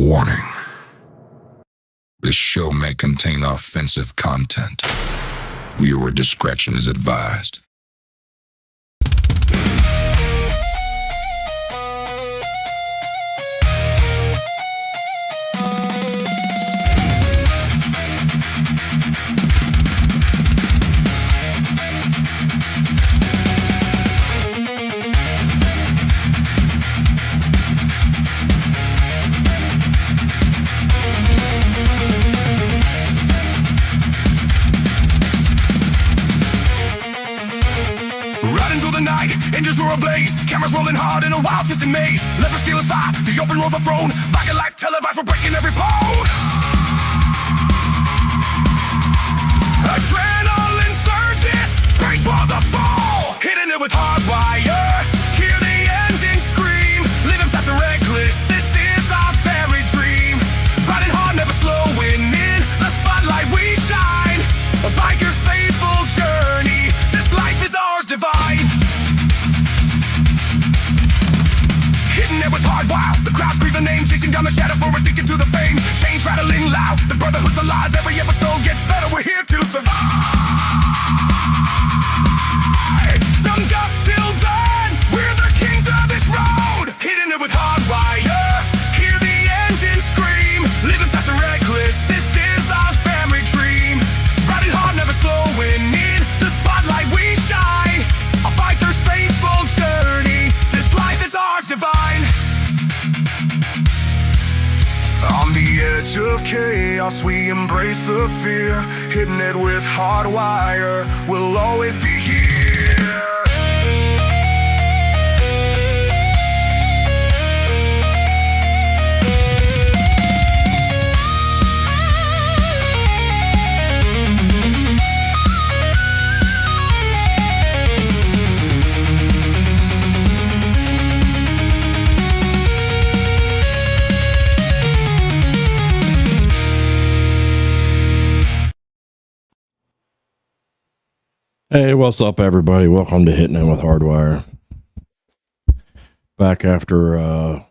Warning. This show may contain offensive content. Viewer discretion is advised. Engines were ablaze, cameras rolling hard in a wild twisted maze. Levers feeling fire, the open roads are thrown. Back in life televised, we're breaking every bone. Adrenaline surges, brace for the fall. Hitting it with HardWire, hear the engine scream. Living fast and reckless, this is our family dream. Riding hard, never slowing in the spotlight we shine. A biker's faithful journey, this life is ours divine. Hittin it with HardWire, the crowd screams the name, chasing down the shadow for addicted to the fame. Chains rattling loud, the brotherhood's alive. Every episode gets better, we're here to survive. Some dust till dawn, we're the kings of this road. Hittin it with HardWire, hear the engine scream. Living fast and reckless, this is our family dream. Riding hard, never slowing in the spotlight we shine. A biker's faithful journey, this life is ours divine. On the edge of chaos, we embrace the fear. Hitting it with HardWire, we'll always be here. Hey, what's up, everybody? Welcome to Hittin It with HardWire. Back after a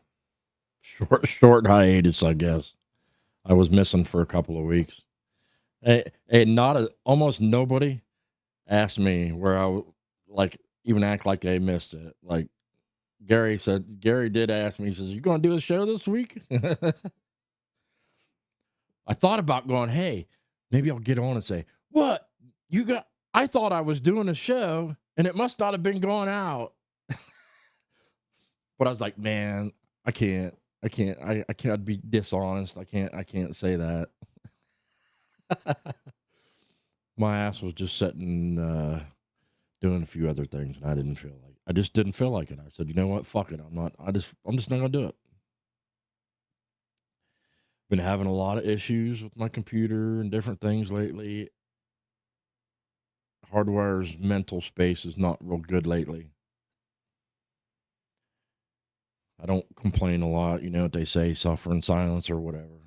short hiatus, I guess. I was missing for a couple of weeks. Almost nobody asked me where I even act like they missed it. Like Gary did ask me. He says, "You going to do a show this week?" I thought about going, "Hey, maybe I'll get on and say, what you got." I thought I was doing a show, and it must not have been going out. But I was like, man, I can't be dishonest. I can't say that. My ass was just sitting, doing a few other things, and I just didn't feel like it. I said, you know what? Fuck it. I'm just not gonna do it. Been having a lot of issues with my computer and different things lately. HardWire's mental space is not real good lately. I don't complain a lot, you know what they say, suffer in silence or whatever.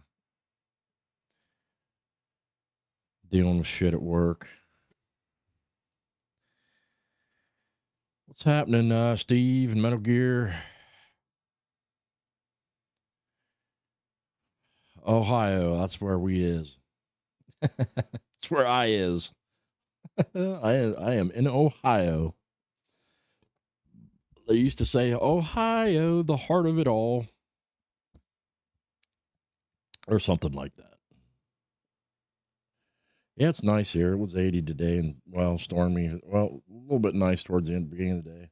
Dealing with shit at work. What's happening, Steve and Metal Gear? Ohio, that's where we is. That's where I is. I am in Ohio. They used to say, Ohio, the heart of it all. Or something like that. Yeah, it's nice here. It was 80 today and, well, stormy. Well, a little bit nice towards the beginning of the day.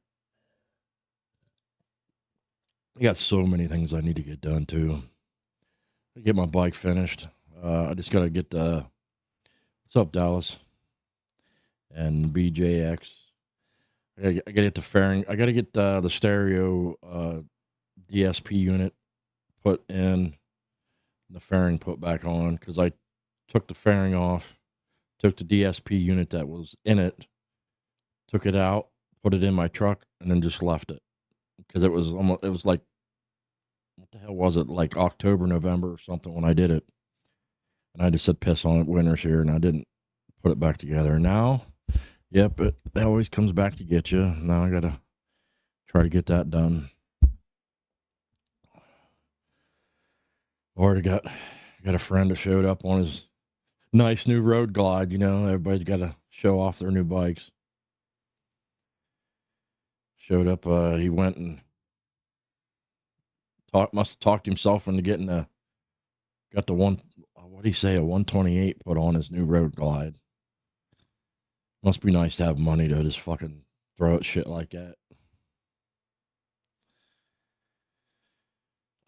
I got so many things I need to get done, too. I get my bike finished. I just got to get the... What's up, Dallas? And BJX. I gotta get the fairing. I gotta get the stereo DSP unit put in, the fairing put back on, because I took the fairing off, took the DSP unit that was in it, took it out, put it in my truck, and then just left it, because it was like, what the hell was it, like October, November or something when I did it, and I just said piss on it, winter's here, and I didn't put it back together. Now, yep, it always comes back to get you. Now I gotta try to get that done. Or got a friend that showed up on his nice new road glide. You know, everybody's got to show off their new bikes. Showed up. He went and must have talked himself into getting got the one. What did he say? A 128 put on his new road glide. Must be nice to have money to just fucking throw at shit like that.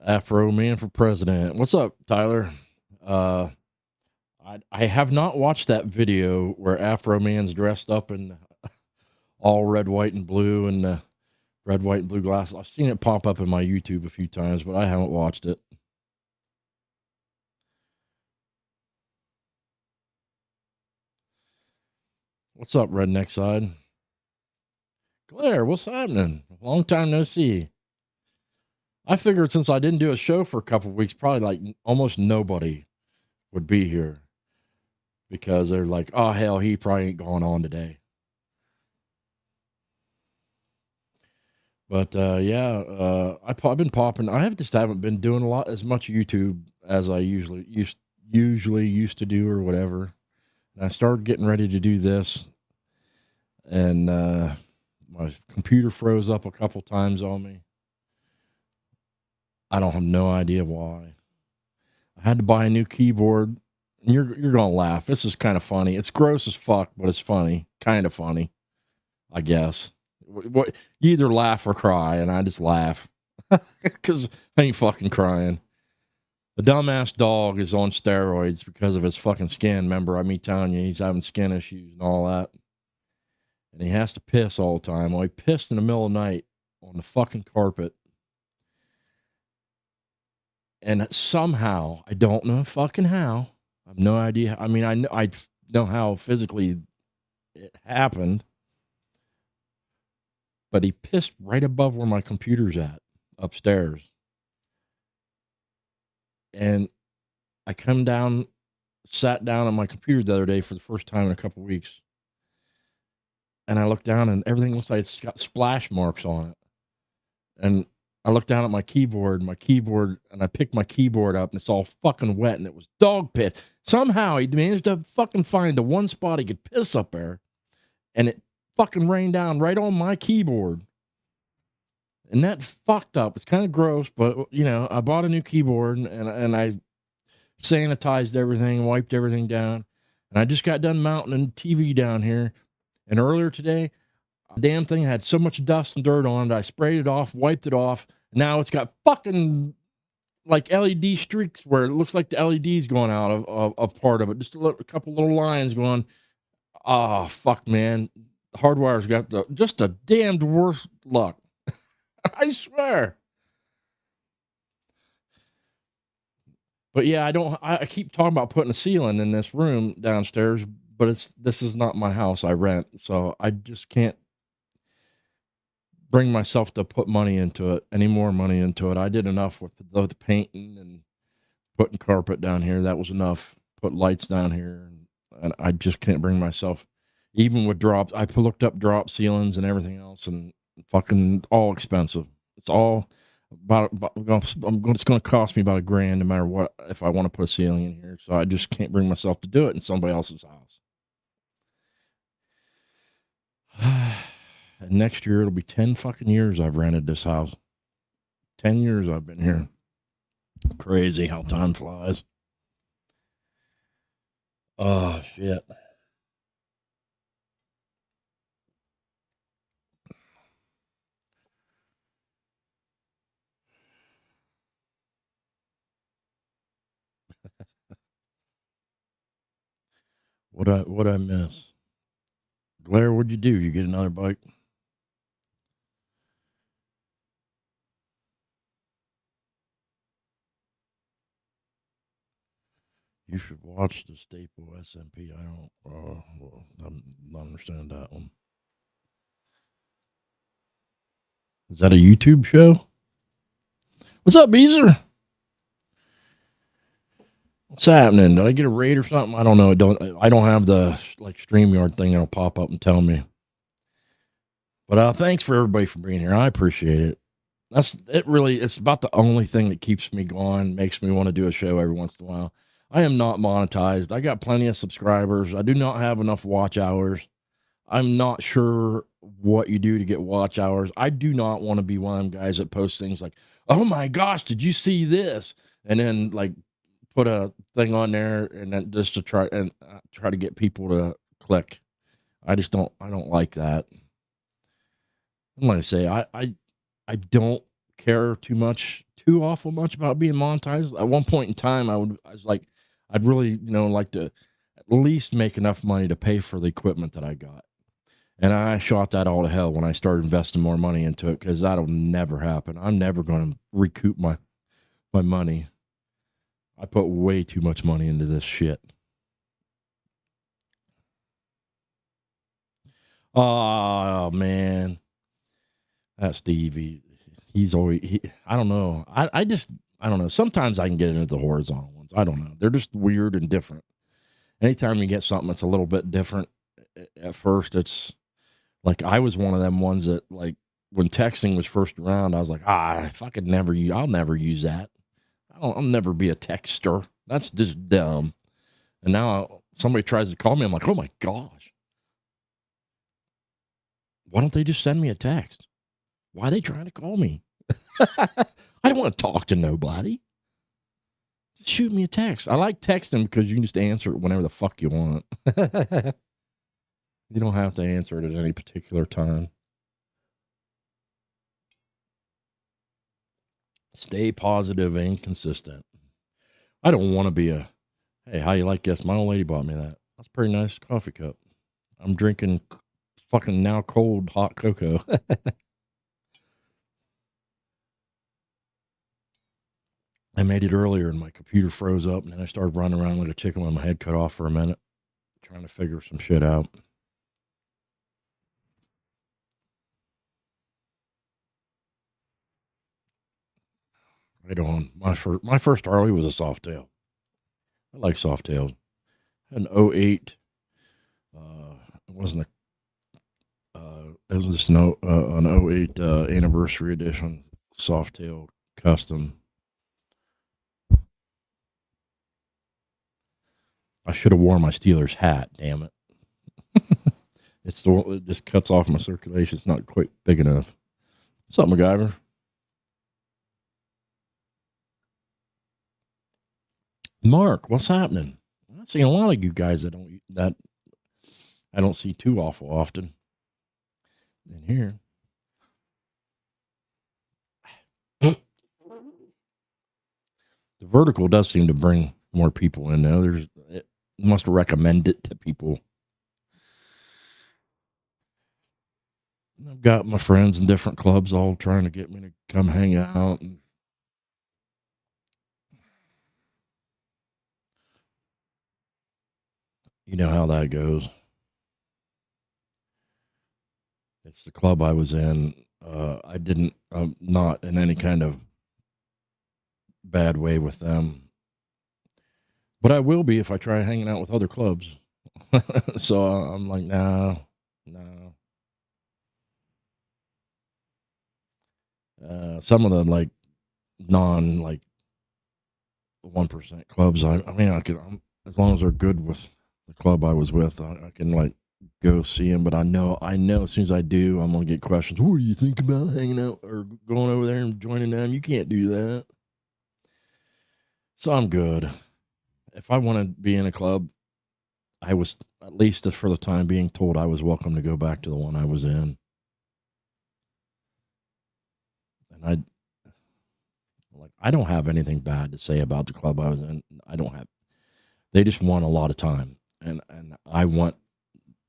Afro Man for president. What's up, Tyler? I have not watched that video where Afro Man's dressed up in all red, white, and blue, and red, white, and blue glasses. I've seen it pop up in my YouTube a few times, but I haven't watched it. What's up, Redneck Side? Claire, what's happening? Long time no see. I figured since I didn't do a show for a couple of weeks, probably like almost nobody would be here because they're like, oh, hell, he probably ain't going on today. But yeah, I've been popping. I haven't been doing a lot as much YouTube as I usually used to do or whatever. And I started getting ready to do this, and my computer froze up a couple times on me. I don't have no idea why. I had to buy a new keyboard. And you're gonna laugh. This is kind of funny. It's gross as fuck, but it's funny. Kind of funny, I guess. What you either laugh or cry, and I just laugh because I ain't fucking crying. The dumbass dog is on steroids because of his fucking skin. Remember, me telling you he's having skin issues and all that, and he has to piss all the time. Well, he pissed in the middle of the night on the fucking carpet. And somehow, I don't know fucking how. I have no idea. I mean, I know how physically it happened. But he pissed right above where my computer's at, upstairs. And I come down, sat down on my computer the other day for the first time in a couple of weeks. And I look down and everything looks like it's got splash marks on it. And I looked down at my keyboard, and I picked my keyboard up, and it's all fucking wet, and it was dog piss. Somehow he managed to fucking find the one spot he could piss up there, and it fucking rained down right on my keyboard. And that fucked up. It's kind of gross, but, you know, I bought a new keyboard, and I sanitized everything, wiped everything down, and I just got done mounting a TV down here, and earlier today, the damn thing had so much dust and dirt on it, I sprayed it off, wiped it off. Now it's got fucking like LED streaks where it looks like the LED's going out of part of it. Just a couple little lines going, oh, fuck, man. HardWire's got just a damned worst luck. I swear. But yeah, I keep talking about putting a ceiling in this room downstairs, but this is not my house. I rent, so I just can't bring myself to put money into it, any more money into it. I did enough with the painting and putting carpet down here. That was enough. Put lights down here, and I just can't bring myself, even with drops. I looked up drop ceilings and everything else, and fucking all expensive. It's all it's going to cost me about $1,000 no matter what if I want to put a ceiling in here. So I just can't bring myself to do it in somebody else's house. And next year, it'll be 10 fucking years I've rented this house. 10 years I've been here. Crazy how time flies. Oh, shit. What'd I miss? Blair, what'd you do? You get another bike? You should watch the Staple SMP. I don't understand that one. Is that a YouTube show? What's up, Beezer? What's happening? Did I get a raid or something? I don't know. I don't have the StreamYard thing that'll pop up and tell me. But thanks for everybody for being here. I appreciate it. That's it. Really, it's about the only thing that keeps me going, makes me want to do a show every once in a while. I am not monetized. I got plenty of subscribers. I do not have enough watch hours. I'm not sure what you do to get watch hours. I do not want to be one of them guys that posts things like, "Oh my gosh, did you see this?" And then like put a thing on there and then just to try to get people to click. I just don't. I don't like that. I'm gonna say I don't care too awful much about being monetized. At one point in time, I was like, I'd really, like to at least make enough money to pay for the equipment that I got. And I shot that all to hell when I started investing more money into it, because that'll never happen. I'm never going to recoup my money. I put way too much money into this shit. Oh man, that Stevie. He's always. I don't know. I don't know. Sometimes I can get into the horizontal ones. I don't know. They're just weird and different. Anytime you get something that's a little bit different, at first it's like I was one of them ones that, like, when texting was first around, I was like, if I could never use, I'll never use that. I'll never be a texter. That's just dumb. And now somebody tries to call me, I'm like, oh my gosh, why don't they just send me a text? Why are they trying to call me? I don't want to talk to nobody. Just shoot me a text. I like texting because you can just answer it whenever the fuck you want. You don't have to answer it at any particular time. Stay positive and consistent. I don't want to be hey, how you like this? My old lady bought me that. That's a pretty nice coffee cup. I'm drinking fucking now cold hot cocoa. I made it earlier and my computer froze up, and then I started running around like a chicken with my head cut off for a minute, trying to figure some shit out. Right on. My first Harley was a soft tail. I like soft tails. An '08. It wasn't it was just an '08 anniversary edition soft tail custom. I should have worn my Steelers hat. Damn it! It just cuts off my circulation. It's not quite big enough. What's up, MacGyver? Mark, what's happening? I'm not seeing a lot of you guys that I don't see too awful often in here. The vertical does seem to bring more people in now. It must recommend it to people. I've got my friends in different clubs all trying to get me to come hang out. And you know how that goes. It's the club I was in. I'm not in any kind of bad way with them. But I will be if I try hanging out with other clubs. So I'm like, no. Some of the like non like 1% clubs. I mean, as long as they're good with the club I was with, I can like go see them. But I know as soon as I do, I'm gonna get questions. What do you think about hanging out or going over there and joining them? You can't do that. So I'm good. If I want to be in a club, I was, at least for the time being, told I was welcome to go back to the one I was in. And I don't have anything bad to say about the club I was in. They just want a lot of time, and I want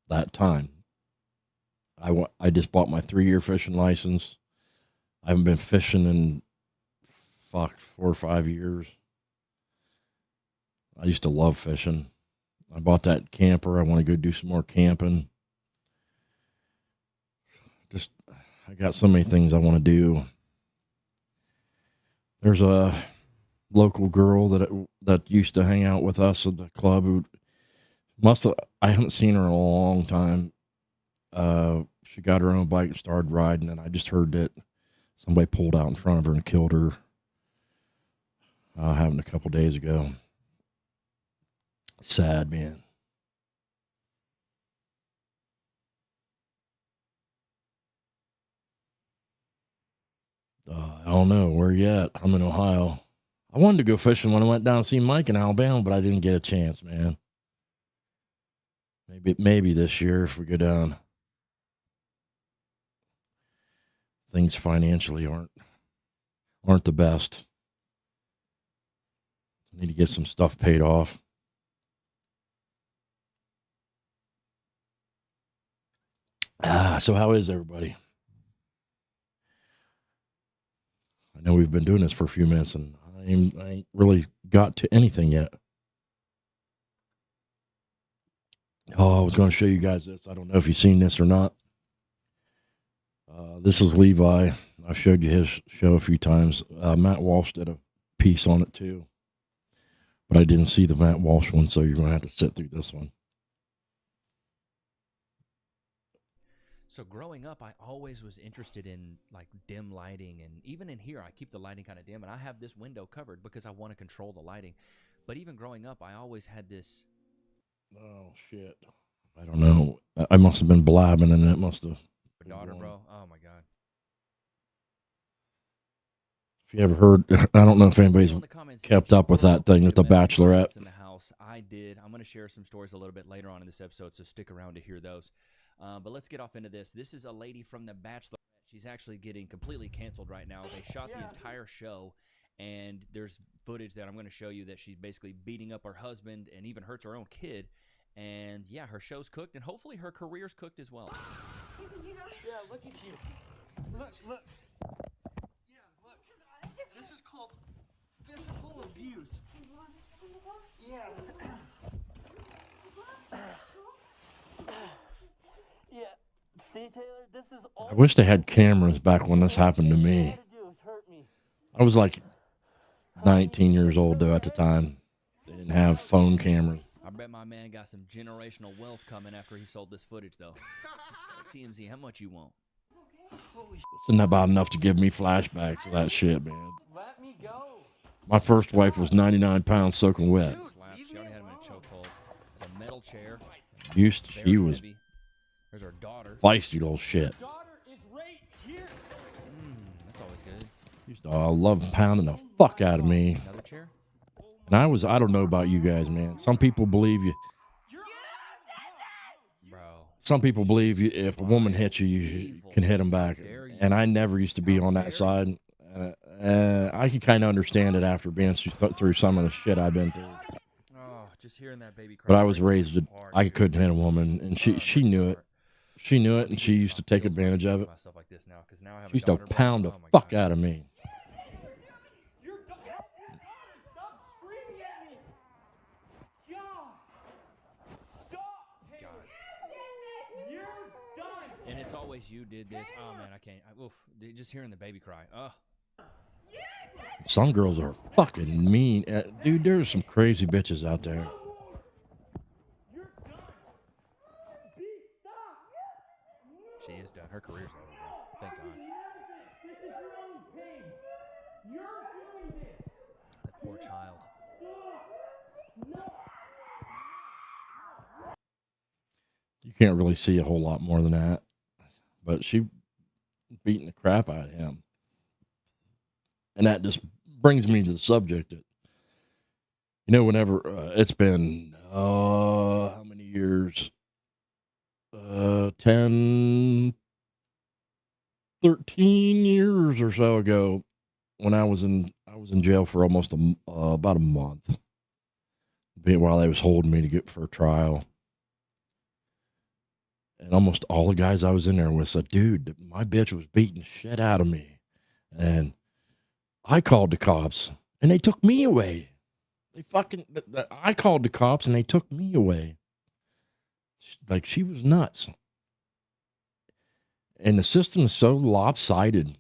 that time. I just bought my 3-year fishing license. I haven't been fishing in 4 or 5 years. I used to love fishing. I bought that camper. I want to go do some more camping. I got so many things I want to do. There's a local girl that used to hang out with us at the club who I haven't seen her in a long time. She got her own bike and started riding, and I just heard that Somebody pulled out in front of her and killed her. Happened a couple days ago. Sad, man. I don't know. Where you at? I'm in Ohio. I wanted to go fishing when I went down and see Mike in Alabama, but I didn't get a chance, man. Maybe this year if we go down. Things financially aren't the best. I need to get some stuff paid off. So how is everybody? I know we've been doing this for a few minutes, and I ain't really got to anything yet. Oh, I was going to show you guys this. I don't know if you've seen this or not. This is Levi. I've showed you his show a few times. Matt Walsh did a piece on it too. But I didn't see the Matt Walsh one, so you're going to have to sit through this one. So growing up, I always was interested in like dim lighting, and even in here, I keep the lighting kind of dim, and I have this window covered because I want to control the lighting. But even growing up, I always had this. Oh shit! I don't know. I must have been blabbing, and it must have. Daughter, bro. Oh my god. If you ever heard, I don't know if anybody's kept up with that thing with the Bachelorette. In the house, I did. I'm going to share some stories a little bit later on in this episode, so stick around to hear those. But let's get off into this. This is a lady from the Bachelorette. She's actually getting completely canceled right now. They shot the entire show, and there's footage that I'm going to show you that she's basically beating up her husband and even hurts her own kid. And yeah, her show's cooked, and hopefully her career's cooked as well. Yeah, look at you. Look. Yeah, look. This is called physical abuse. Yeah. Yeah. See, Taylor, this is all. I wish they had cameras back when this happened to me. I was like 19 years old, though, at the time. They didn't have phone cameras. I bet my man got some generational wealth coming after he sold this footage, though. TMZ, how much you want? It's about enough to give me flashbacks of that shit, man. Let me go. My first wife was 99 pounds soaking wet. She already had him in a chokehold. It's a metal chair. She was heavy. There's her daughter. feisty little shit. Daughter is right here. That's always good. Used to love pounding the fuck out of me. Another chair? And I don't know about you guys, man. Some people believe you. Bro. Some people believe you, if a woman hits you, you can hit them back. And I never used to be on that side. I can kind of understand it after being through some of the shit I've been through. Oh, just hearing that baby cry. But I was raised, I couldn't hit a woman, and she knew it. She knew it, and she used to take advantage of it. She used to pound the fuck out of me. And it's always you did this. Oh man, I can't. Oof, just hearing the baby cry. Oh. Some girls are fucking mean. Dude, there's some crazy bitches out there. She is done. Her career's over. Thank God. That poor child. You can't really see a whole lot more than that. But she beating the crap out of him. And that just brings me to the subject that, you know, whenever it's been, how many years? 10, 13 years or so ago, when I was in jail for almost about a month, while they was holding me to get for a trial. And almost all the guys I was in there with said, dude, my bitch was beating shit out of me. And I called the cops, and they took me away. I called the cops, and they took me away. Like, she was nuts. And the system is so lopsided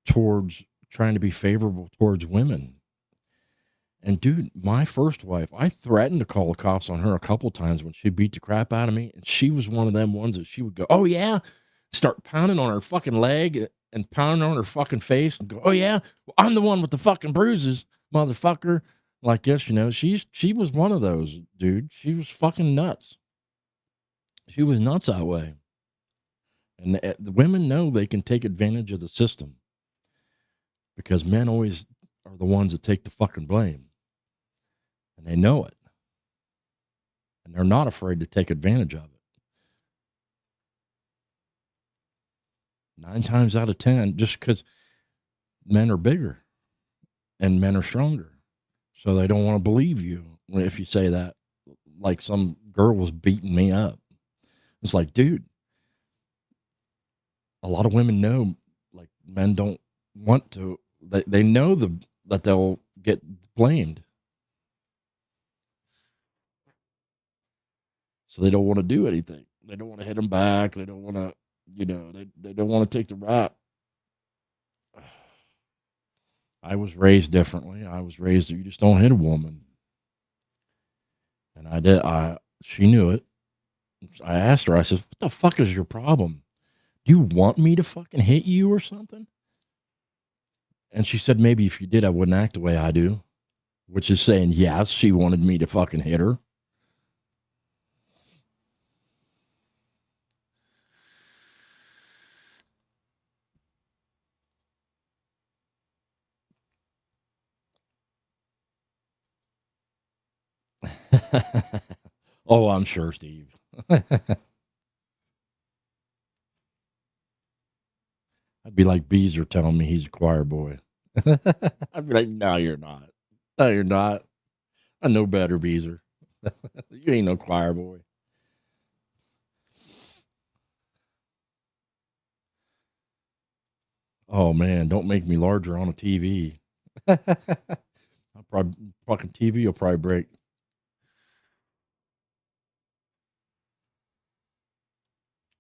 towards trying to be favorable towards women. And dude, my first wife, I threatened to call the cops on her a couple times when she beat the crap out of me. And she was one of them ones that she would go, oh yeah, start pounding on her fucking leg and pounding on her fucking face and go, "Oh yeah, well, I'm the one with the fucking bruises, motherfucker." Like, yes, you know, she was one of those, dude. She was fucking nuts. She was nuts that way. And the women know they can take advantage of the system because men always are the ones that take the fucking blame. And they know it. And they're not afraid to take advantage of it. 9 times out of 10, just because men are bigger and men are stronger. So they don't want to believe you if you say that, like some girl was beating me up. It's like, dude, a lot of women know, like, men don't want to, they know that they'll get blamed. So they don't want to do anything. They don't want to hit them back. They don't want to, you know, they don't want to take the rap. I was raised differently. I was raised that you just don't hit a woman. And she knew it. I asked her, I said, "What the fuck is your problem? Do you want me to fucking hit you or something?" And she said, "Maybe if you did, I wouldn't act the way I do." Which is saying, yes, she wanted me to fucking hit her. Oh, I'm sure, Steve. I'd be like Beezer telling me he's a choir boy. I'd be like, "No, you're not. No, you're not. I know better, Beezer. You ain't no choir boy." Oh, man, don't make me larger on a TV. I'll probably, fucking TV will probably break.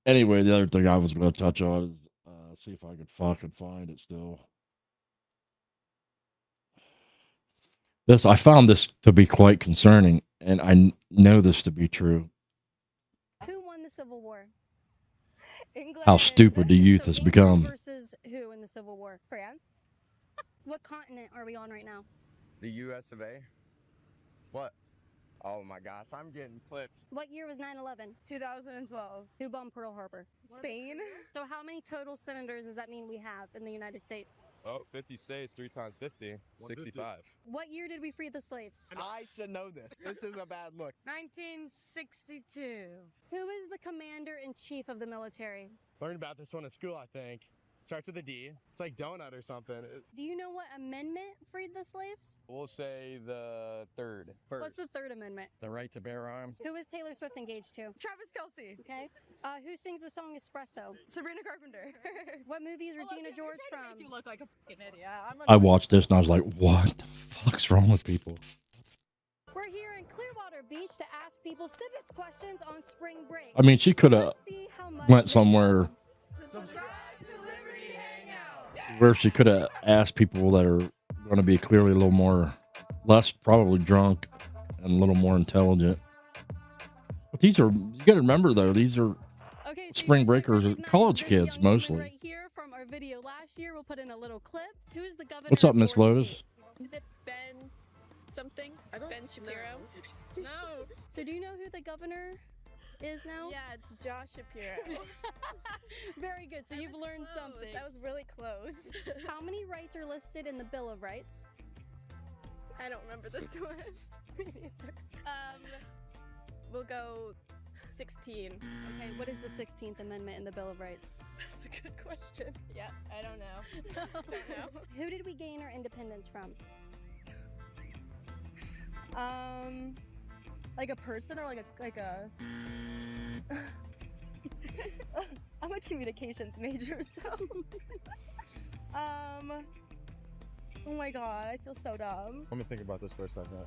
Anyway, the other thing I was going to touch on is see if I could fucking find it still. I found this to be quite concerning, and I know this to be true. Who won the Civil War? England. How stupid the youth So has England become. versus who in the Civil War? France. What continent are we on right now? The US of A? What? Oh my gosh, I'm getting clipped. What year was 9/11? 2012. Who bombed Pearl Harbor? Spain. So how many total senators does that mean we have in the United States? Oh, 50 states, 3 times 50, 65. What year did we free the slaves? I should know this. This is a bad look. 1962. Who is the commander-in-chief of the military? Learned about this one at school, I think. Starts with a D. It's like donut or something. Do you know what amendment freed the slaves? We'll say the third. What's the third amendment? The right to bear arms. Who is Taylor Swift engaged to? Travis Kelsey. Okay. Who sings the song Espresso? Sabrina Carpenter. What movie is Regina George from? You look like a fucking idiot. I watched this and I was like, what the fuck's wrong with people? We're here in Clearwater Beach to ask people civics questions on spring break. I mean, she could have Let's see how much went they somewhere know. Subscribe to Liberty Hangout. where she could have asked people that are going to be clearly a little more, less probably drunk and a little more intelligent. But these are, you got to remember though, these are Okay, so spring you might breakers are recognize college this kids young woman mostly. Right here from our video last year, we'll put in a little clip. Who is the governor? What's up, of Miss your Lotus? state? Is it Ben something? Ben Shapiro? No. So do you know who the governor is now? Yeah, it's Josh Shapiro. Very good. So you've learned something. That was really close. How many rights are listed in the Bill of Rights? I don't remember this one. We'll go 16. Okay, what is the 16th Amendment in the Bill of Rights? That's a good question. Yeah, I don't know. Don't know. Who did we gain our independence from? Like a person or like a I'm a communications major, so oh my god, I feel so dumb. Let me think about this for a second.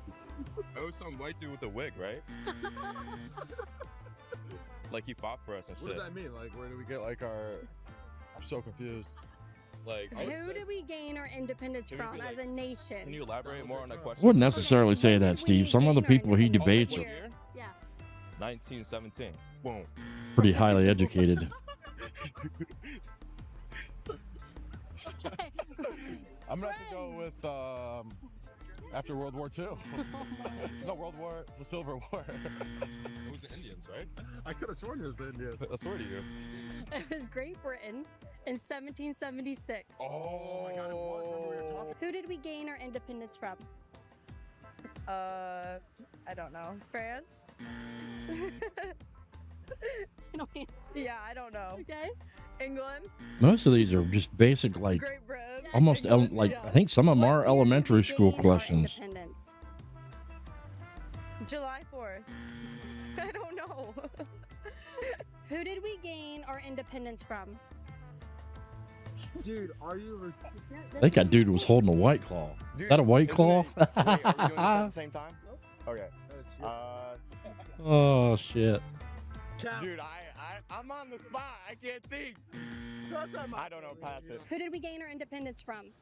It was some white dude with a wig, right? Like he fought for us and What shit. does that mean? Like, where do we get like our... I'm so confused. Like, I would Who say- did we gain our independence Can you from be as like- a nation? Can you elaborate more on that I question? wouldn't necessarily say that, Steve. Some of the people he debates What are year? Yeah. 1917. Boom. pretty highly educated. I'm gonna have to go with after World War II. No, the Silver War. It was the Indians, right? I could have sworn it was the Indians. I swear to you. It was Great Britain in 1776. Oh my God! It was. Remember we were talking. Who did we gain our independence from? I don't know. France? No answer. Yeah, I don't know. Okay. England? Most of these are just basic, like Great Britain? almost England? like Yeah. I think some of them What are year did elementary we school gain our questions. independence? July 4th. I don't know. Who did we gain our independence from? Dude, are you? I think that dude was holding a White Claw. Is that a White isn't Claw? it- Wait, are we doing this at the same time? Okay. Oh shit! Dude, I'm on the spot. I can't think. I don't know. Pass it. Who did we gain our independence from?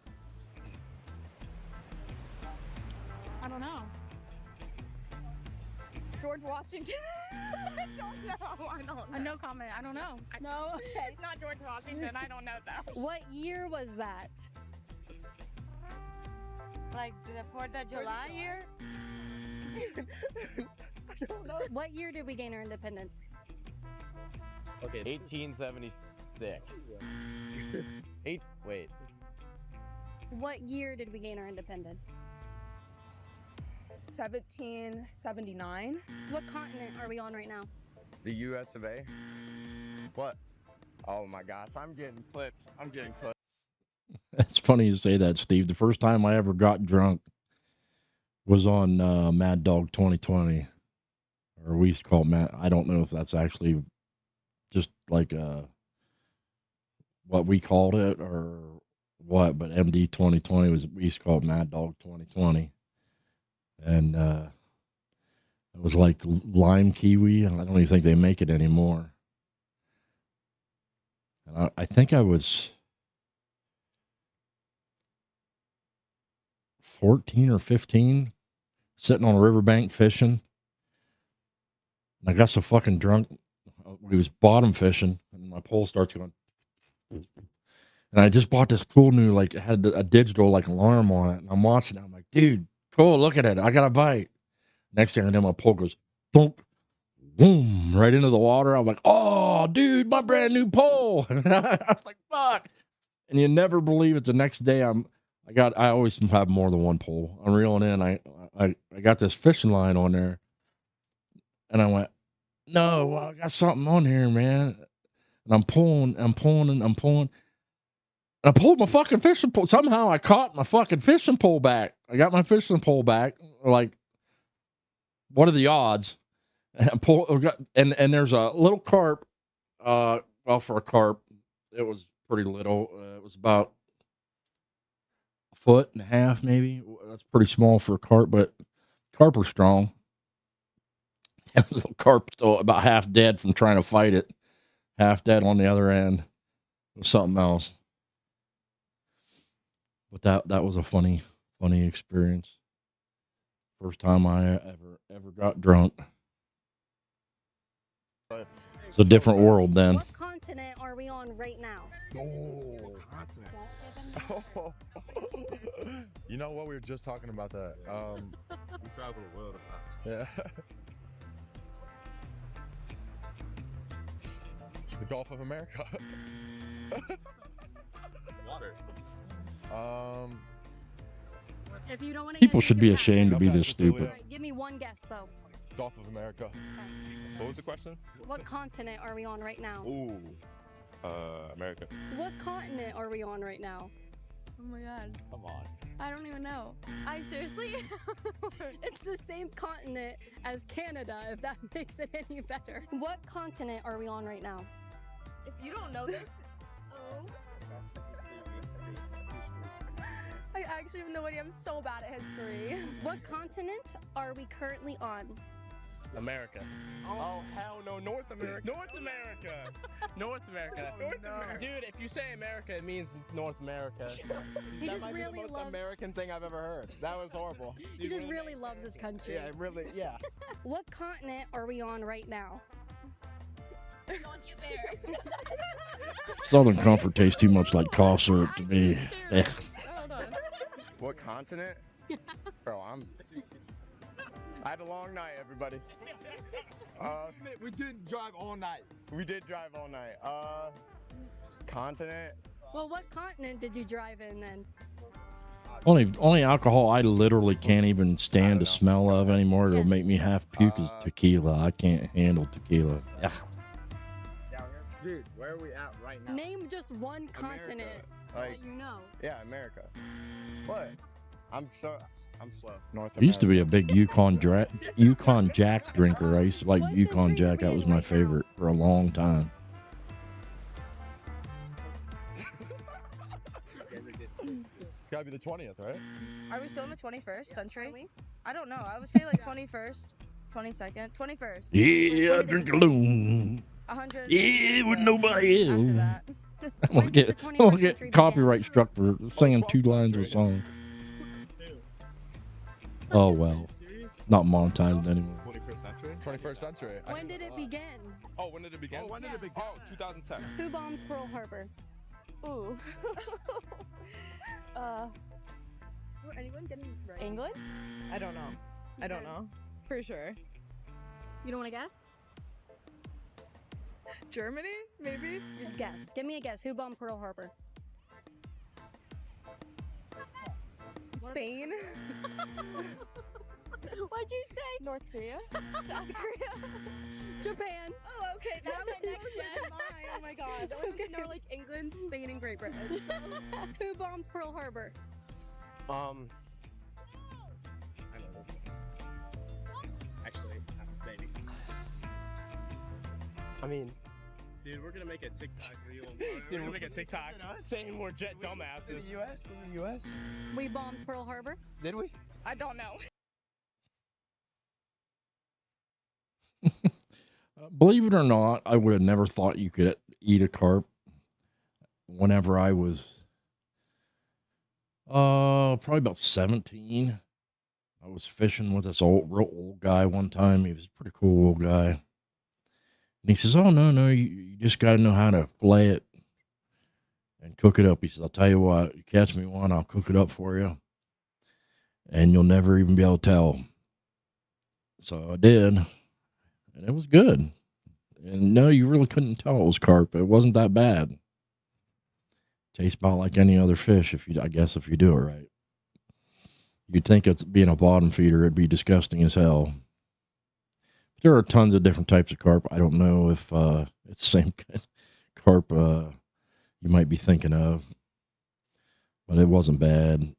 I don't know. George Washington? I don't know. I don't know. No comment. I don't know. No. Okay. It's not George Washington. I don't know that. What year was that? Like the 4th of July year? I don't know. What year did we gain our independence? Okay. 1876. Wait. What year did we gain our independence? 1779. What continent are we on right now? The U.S. of A. What? Oh my gosh! I'm getting clipped. It's funny you say that, Steve. The first time I ever got drunk was on Mad Dog 2020, or we used to call it Mad. I don't know if that's actually just like what we called it or what, but MD 2020 was, we used to call it Mad Dog 2020, and it was like lime kiwi. I don't even think they make it anymore. And I think I was 14 or 15, sitting on a riverbank fishing. And I got so fucking drunk, we was bottom fishing, and my pole starts going. And I just bought this cool new, like, it had a digital, like, alarm on it. And I'm watching it. I'm like, dude, cool, look at it. I got a bite. Next thing I know, my pole goes, thunk, boom, right into the water. I'm like, oh, dude, my brand new pole. I was like, fuck. And you never believe it. The next day, I always have more than one pole. I'm reeling in. I got this fishing line on there, and I went, no, I got something on here, man. And I'm pulling. And I pulled my fucking fishing pole. Somehow I caught my fucking fishing pole back. I got my fishing pole back. Like, what are the odds? And there's a little carp. Well, for a carp, it was pretty little. It was about 1.5 feet, maybe. That's pretty small for a carp, but carp are strong. That little carp still about half dead from trying to fight it. Half dead on the other end. It was something else. But that was a funny experience. First time I ever got drunk. It's a different world then. What continent are we on right now? Oh, continent. You know what? We were just talking about that. We travel the world. Yeah. The Gulf of America. Water. If you don't want to People should be ashamed to be this stupid. Right, give me one guess though. Gulf of America. What was the question? What continent are we on right now? Ooh. America. What continent are we on right now? Oh my god. Come on. I don't even know. I seriously? It's the same continent as Canada, if that makes it any better. What continent are we on right now? If you don't know this, I actually have no idea. I'm so bad at history. What continent are we currently on? America. Oh, hell no, North America. North America. North America. North America. Dude, if you say America, it means North America. He That just might be really the most loves. American thing I've ever heard. That was horrible. He just really loves this country. Yeah, really. Yeah. What continent are we on right now? Southern Comfort tastes too much like cough syrup to me. Eh. What continent? Bro, I had a long night, everybody. We did drive all night. We did drive all night. Continent? Well, what continent did you drive in then? Only alcohol I literally can't even stand the smell of anymore. It'll make me half puke is tequila. I can't handle tequila. Ugh. Dude, where are we at right now? Name just one continent Like, that you know. yeah, America. What? I'm slow. North I used to be a big Yukon Jack drinker. I used to like Yukon Jack. That was my favorite for a long time. It's gotta be the 20th, right? Are we still in the 21st century? I don't know. I would say like 21st, 22nd, 21st. Yeah, I drink alone. 100. Yeah, with nobody else. After that. I'm gonna get copyright struck for singing 2 lines of a song. Oh well, not monetized anymore. 21st century? 21st century. When did it begin? Oh, when did it begin? When did it begin? Oh, 2010. Who bombed Pearl Harbor? Ooh. Anyone getting this right? England? I don't know. I don't know. For sure. You don't want to guess? Germany? Maybe? Just guess. Give me a guess. Who bombed Pearl Harbor? Spain? What'd you say? North Korea? South Korea? Japan. Oh, okay. That was next guess. Oh my god. The only ones I know are like England, Spain, and Great Britain. So. Who bombed Pearl Harbor? I know this one. Actually, maybe. I mean, dude, we're gonna make a TikTok reel. We're gonna make a TikTok saying we're jet dumbasses. In the U.S.? In the U.S.? We bombed Pearl Harbor. Did we? I don't know. Believe it or not, I would have never thought you could eat a carp. Whenever I was, probably about 17, I was fishing with this real old guy one time. He was a pretty cool old guy. And he says, "Oh, no, you just got to know how to fillet it and cook it up." He says, "I'll tell you what, you catch me one, I'll cook it up for you. And you'll never even be able to tell." So I did. And it was good. And no, you really couldn't tell it was carp. It wasn't that bad. Tastes about like any other fish, if you do it right. You'd think it's being a bottom feeder, it'd be disgusting as hell. There are tons of different types of carp. I don't know if it's the same kind of carp you might be thinking of. But it wasn't bad.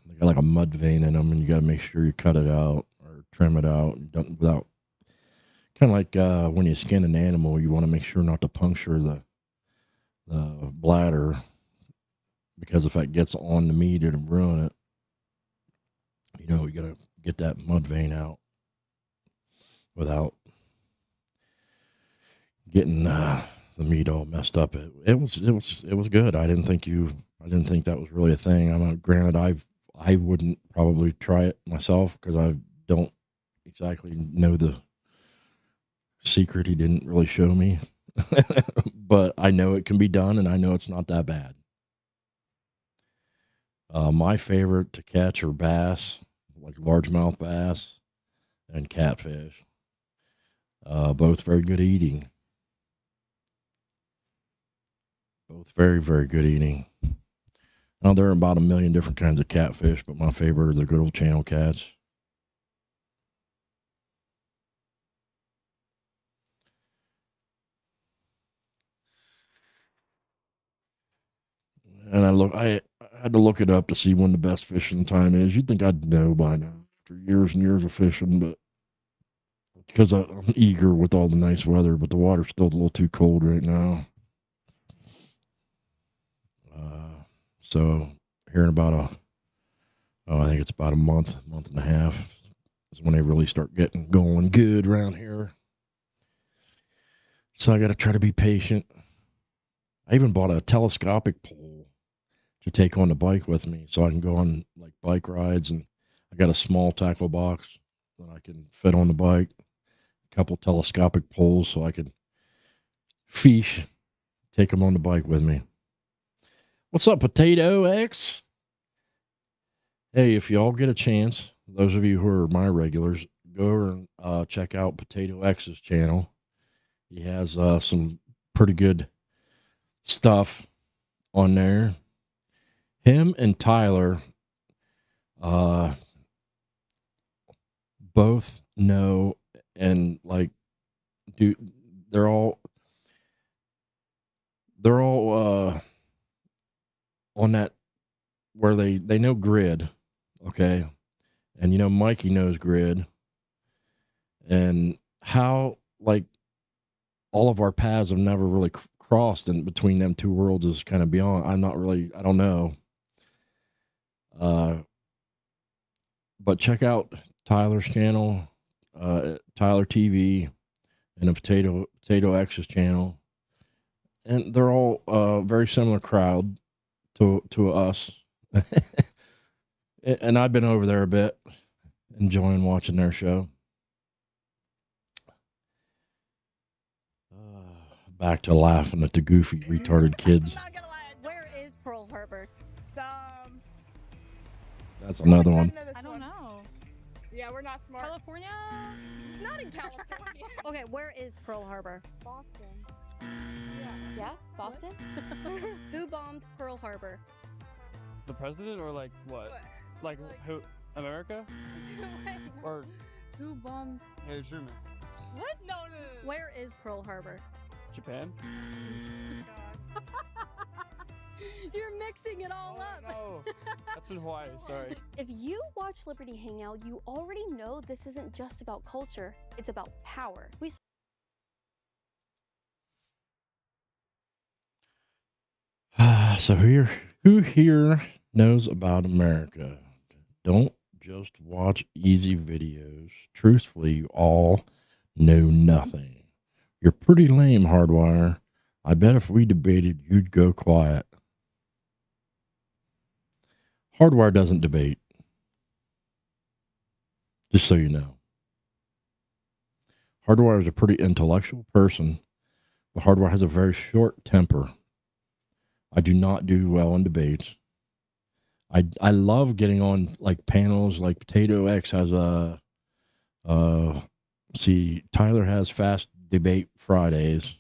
They got like a mud vein in them, and you got to make sure you cut it out or trim it out without. Kind of like when you skin an animal, you want to make sure not to puncture the bladder, because if that gets on the meat, it'll ruin it. You know, you got to get that mud vein out without getting the meat all messed up. It was good. I didn't think that was really a thing. Granted, I wouldn't probably try it myself because I don't exactly know the secret he didn't really show me. But I know it can be done, and I know it's not that bad. My favorite to catch are bass, like largemouth bass and catfish. Both very good eating. Both very, very good eating. Now, there are about 1 million different kinds of catfish, but my favorite are the good old channel cats. And I had to look it up to see when the best fishing time is. You'd think I'd know by now after years and years of fishing, but because I'm eager with all the nice weather, but the water's still a little too cold right now. So here in about I think it's about a month and a half is when they really start getting going good around here. So I got to try to be patient. I even bought a telescopic pole to take on the bike with me so I can go on like bike rides, and I got a small tackle box that I can fit on the bike, a couple telescopic poles so I could fish, take them on the bike with me. What's up, Potato X? Hey, if y'all get a chance, those of you who are my regulars, go over and check out Potato X's channel. He has some pretty good stuff on there. Him and Tyler both know and like they're all on that where they know grid, okay? And you know Mikey knows grid, and how like all of our paths have never really crossed in between them two worlds is kind of beyond. I don't know. But check out Tyler's channel, Tyler TV, and a Potato X's channel, and they're all very similar crowd to us. And I've been over there a bit, enjoying watching their show. Back to laughing at the goofy, retarded kids. Where is Pearl Harbor? That's another one. I don't know. Yeah, we're not smart. California? It's not in California. Okay, where is Pearl Harbor? Boston. Yeah, Boston? Who bombed Pearl Harbor? The president or like what? Like who? America? Or Who bombed? Harry Truman? What? No. Where is Pearl Harbor? Japan? You're mixing it all up. No, that's in Hawaii. Sorry. If you watch Liberty Hangout, you already know this isn't just about culture, it's about power. So who here knows about America? Don't just watch easy videos. Truthfully, you all know nothing. You're pretty lame, HardWire. I bet if we debated, you'd go quiet. HardWire doesn't debate. Just so you know. HardWire is a pretty intellectual person, but HardWire has a very short temper. I do not do well in debates. I love getting on like panels like Potato X has a Tyler has Fast Debate Fridays,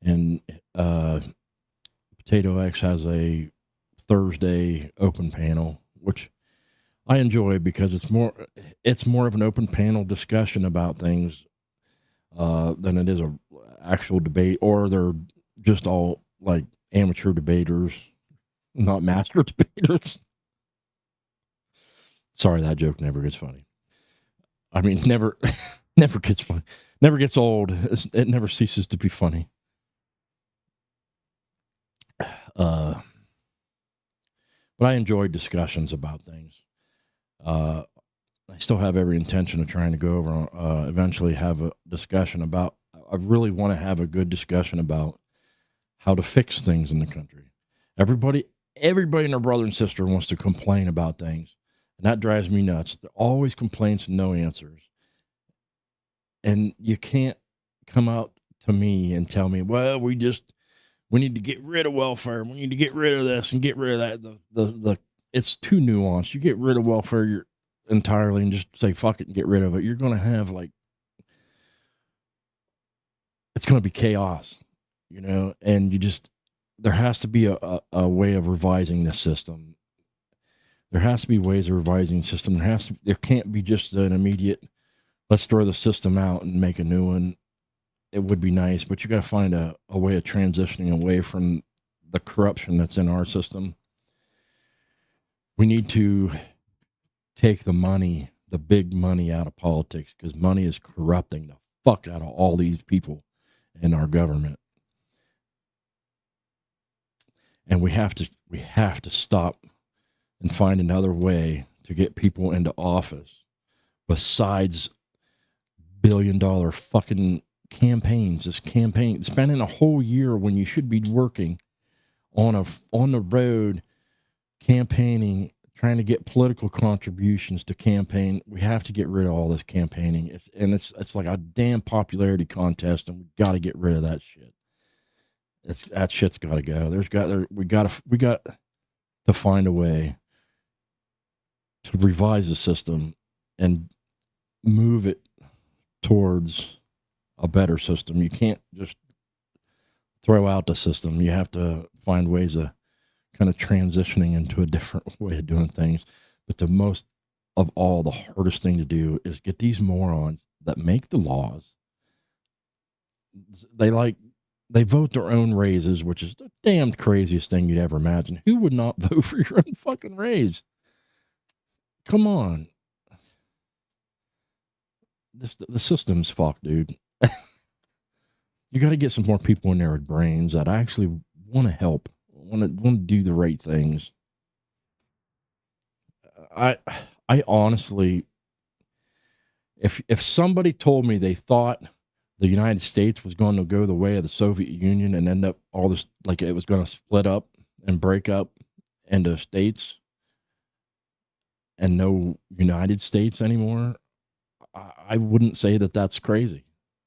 and Potato X has a Thursday open panel, which I enjoy because it's more of an open panel discussion about things than it is a actual debate, or they're just all like amateur debaters, not master debaters. Sorry, that joke never gets funny. I mean, never gets funny. Never gets old. It never ceases to be funny. But I enjoy discussions about things. I still have every intention of trying to go over, eventually have a discussion about, I really want to have a good discussion about how to fix things in the country. Everybody and their brother and sister wants to complain about things. And that drives me nuts. There are always complaints and no answers. And you can't come out to me and tell me, well, we need to get rid of welfare. We need to get rid of this and get rid of that. It's too nuanced. You get rid of welfare entirely and just say, fuck it and get rid of it. You're going to have it's going to be chaos, and there has to be a way of revising this system. There has to be ways of revising the system. There can't be just an immediate, let's throw the system out and make a new one. It would be nice, but you got to find a way of transitioning away from the corruption that's in our system. We need to take the money, the big money out of politics, because money is corrupting the fuck out of all these people in our government. And we have to stop and find another way to get people into office besides billion-dollar fucking campaigns. This campaign, spending a whole year when you should be working on the road, campaigning, trying to get political contributions to campaign. We have to get rid of all this campaigning. It's like a damn popularity contest, and we've got to get rid of that shit. that shit's got to go. We got to find a way to revise the system and move it towards a better system. You can't just throw out the system. You have to find ways of kind of transitioning into a different way of doing things. But the most of all, the hardest thing to do is get these morons that make the laws. They vote their own raises, which is the damn craziest thing you'd ever imagine. Who would not vote for your own fucking raise? Come on. The system's fucked, dude. You got to get some more people in there with brains that actually want to help, want to do the right things. I honestly, if somebody told me they thought the United States was going to go the way of the Soviet Union and end up all this, like it was going to split up and break up into states and no United States anymore, I wouldn't say that that's crazy.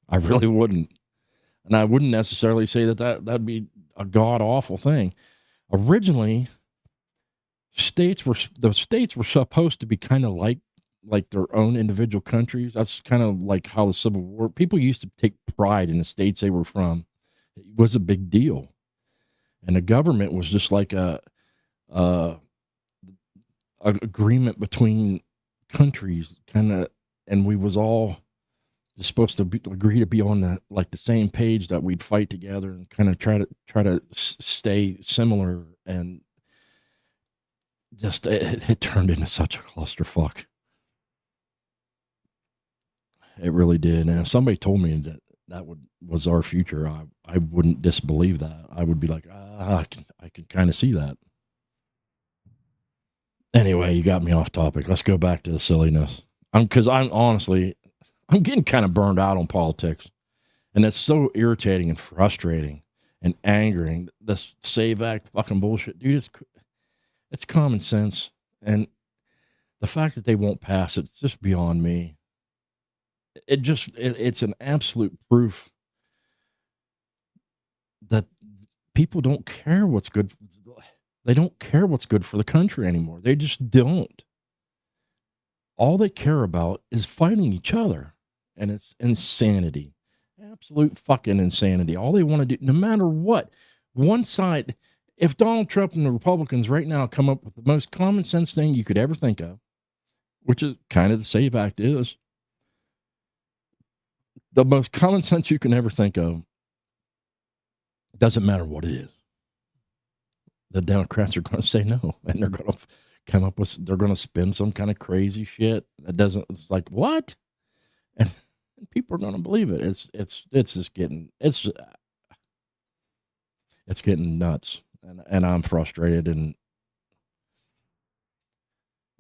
I really wouldn't. And I wouldn't necessarily say that'd be a god-awful thing. Originally, the states were supposed to be kind of like their own individual countries. That's kind of like how the Civil War, people used to take pride in the states they were from. It was a big deal. And the government was just like a agreement between countries, kind of, and we was all just supposed to agree to be on the same page, that we'd fight together and kind of try to stay similar. And just it turned into such a clusterfuck. It really did. And if somebody told me that was our future, I wouldn't disbelieve that. I would be like, I can kind of see that. Anyway, you got me off topic. Let's go back to the silliness. Because I'm getting kind of burned out on politics. And it's so irritating and frustrating and angering. This SAVE Act fucking bullshit. Dude, it's common sense. And the fact that they won't pass it's just beyond me. It's an absolute proof that people don't care what's good. They don't care what's good for the country anymore. They just don't. All they care about is fighting each other. And it's insanity. Absolute fucking insanity. All they want to do, no matter what, one side, if Donald Trump and the Republicans right now come up with the most common sense thing you could ever think of, which is kind of the SAVE Act is, the most common sense you can ever think of, doesn't matter what it is. The Democrats are going to say no, and they're going to come up with, they're going to spin some kind of crazy shit that doesn't, it's like, what? And people are going to believe it. It's just getting, it's getting nuts. And I'm frustrated and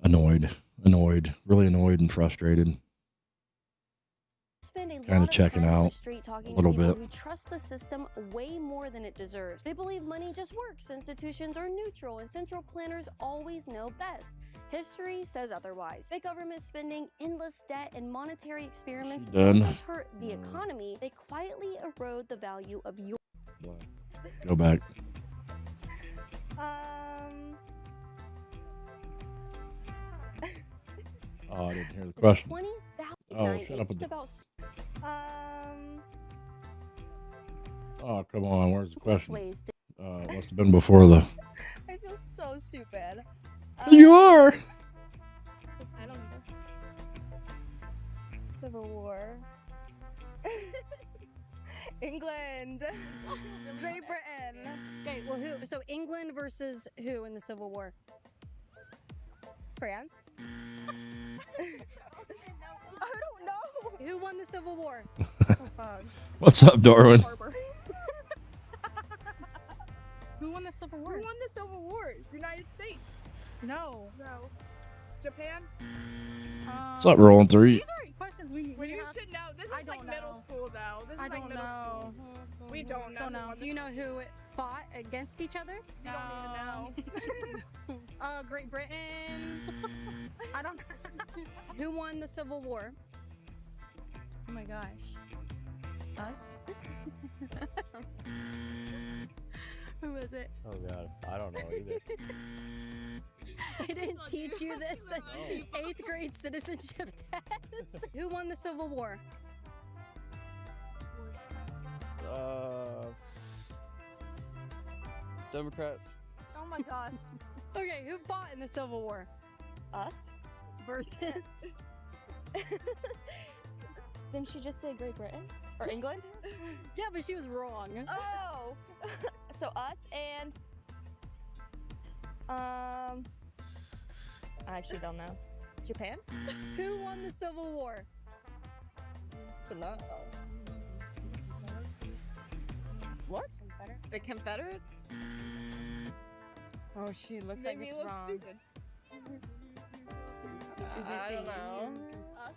annoyed, really annoyed and frustrated. Kind of checking out a little bit. Who trust the system way more than it deserves. They believe money just works, institutions are neutral, and central planners always know best. History says otherwise. Big government spending, endless debt, and monetary experiments don't just hurt the economy, they quietly erode the value of your... Go back. Oh, I didn't hear the question. Oh, shut up with the... Oh, come on. Where's the question? Must have been before the... I feel so stupid. You are! I don't know. Civil War. England. Great Britain. Okay, well, who? So England versus who in the Civil War? France. I don't know. Who won the Civil War? Oh, fuck. What's up, Darwin? Who won the Civil War? Who won the Civil War? United States. No. Japan? What's up, Rolling 3? These aren't questions we You should know. This is like middle school, though. This is like middle school. We don't know. Do you know who fought against each other? You don't even know. Great Britain. I don't know. Who won the Civil War? Oh my gosh. Us? Who is it? Oh god, I don't know either. I didn't teach you this in 8th grade citizenship test. Who won the Civil War? Democrats. Oh my gosh. Okay, who fought in the Civil War? Us? Versus. Didn't she just say Great Britain? Or England? Yeah, but she was wrong. Oh! So us and... I actually don't know. Japan? Who won the Civil War? What? The Confederates? Oh, she looks like it's wrong. Stupid. I don't know. Us?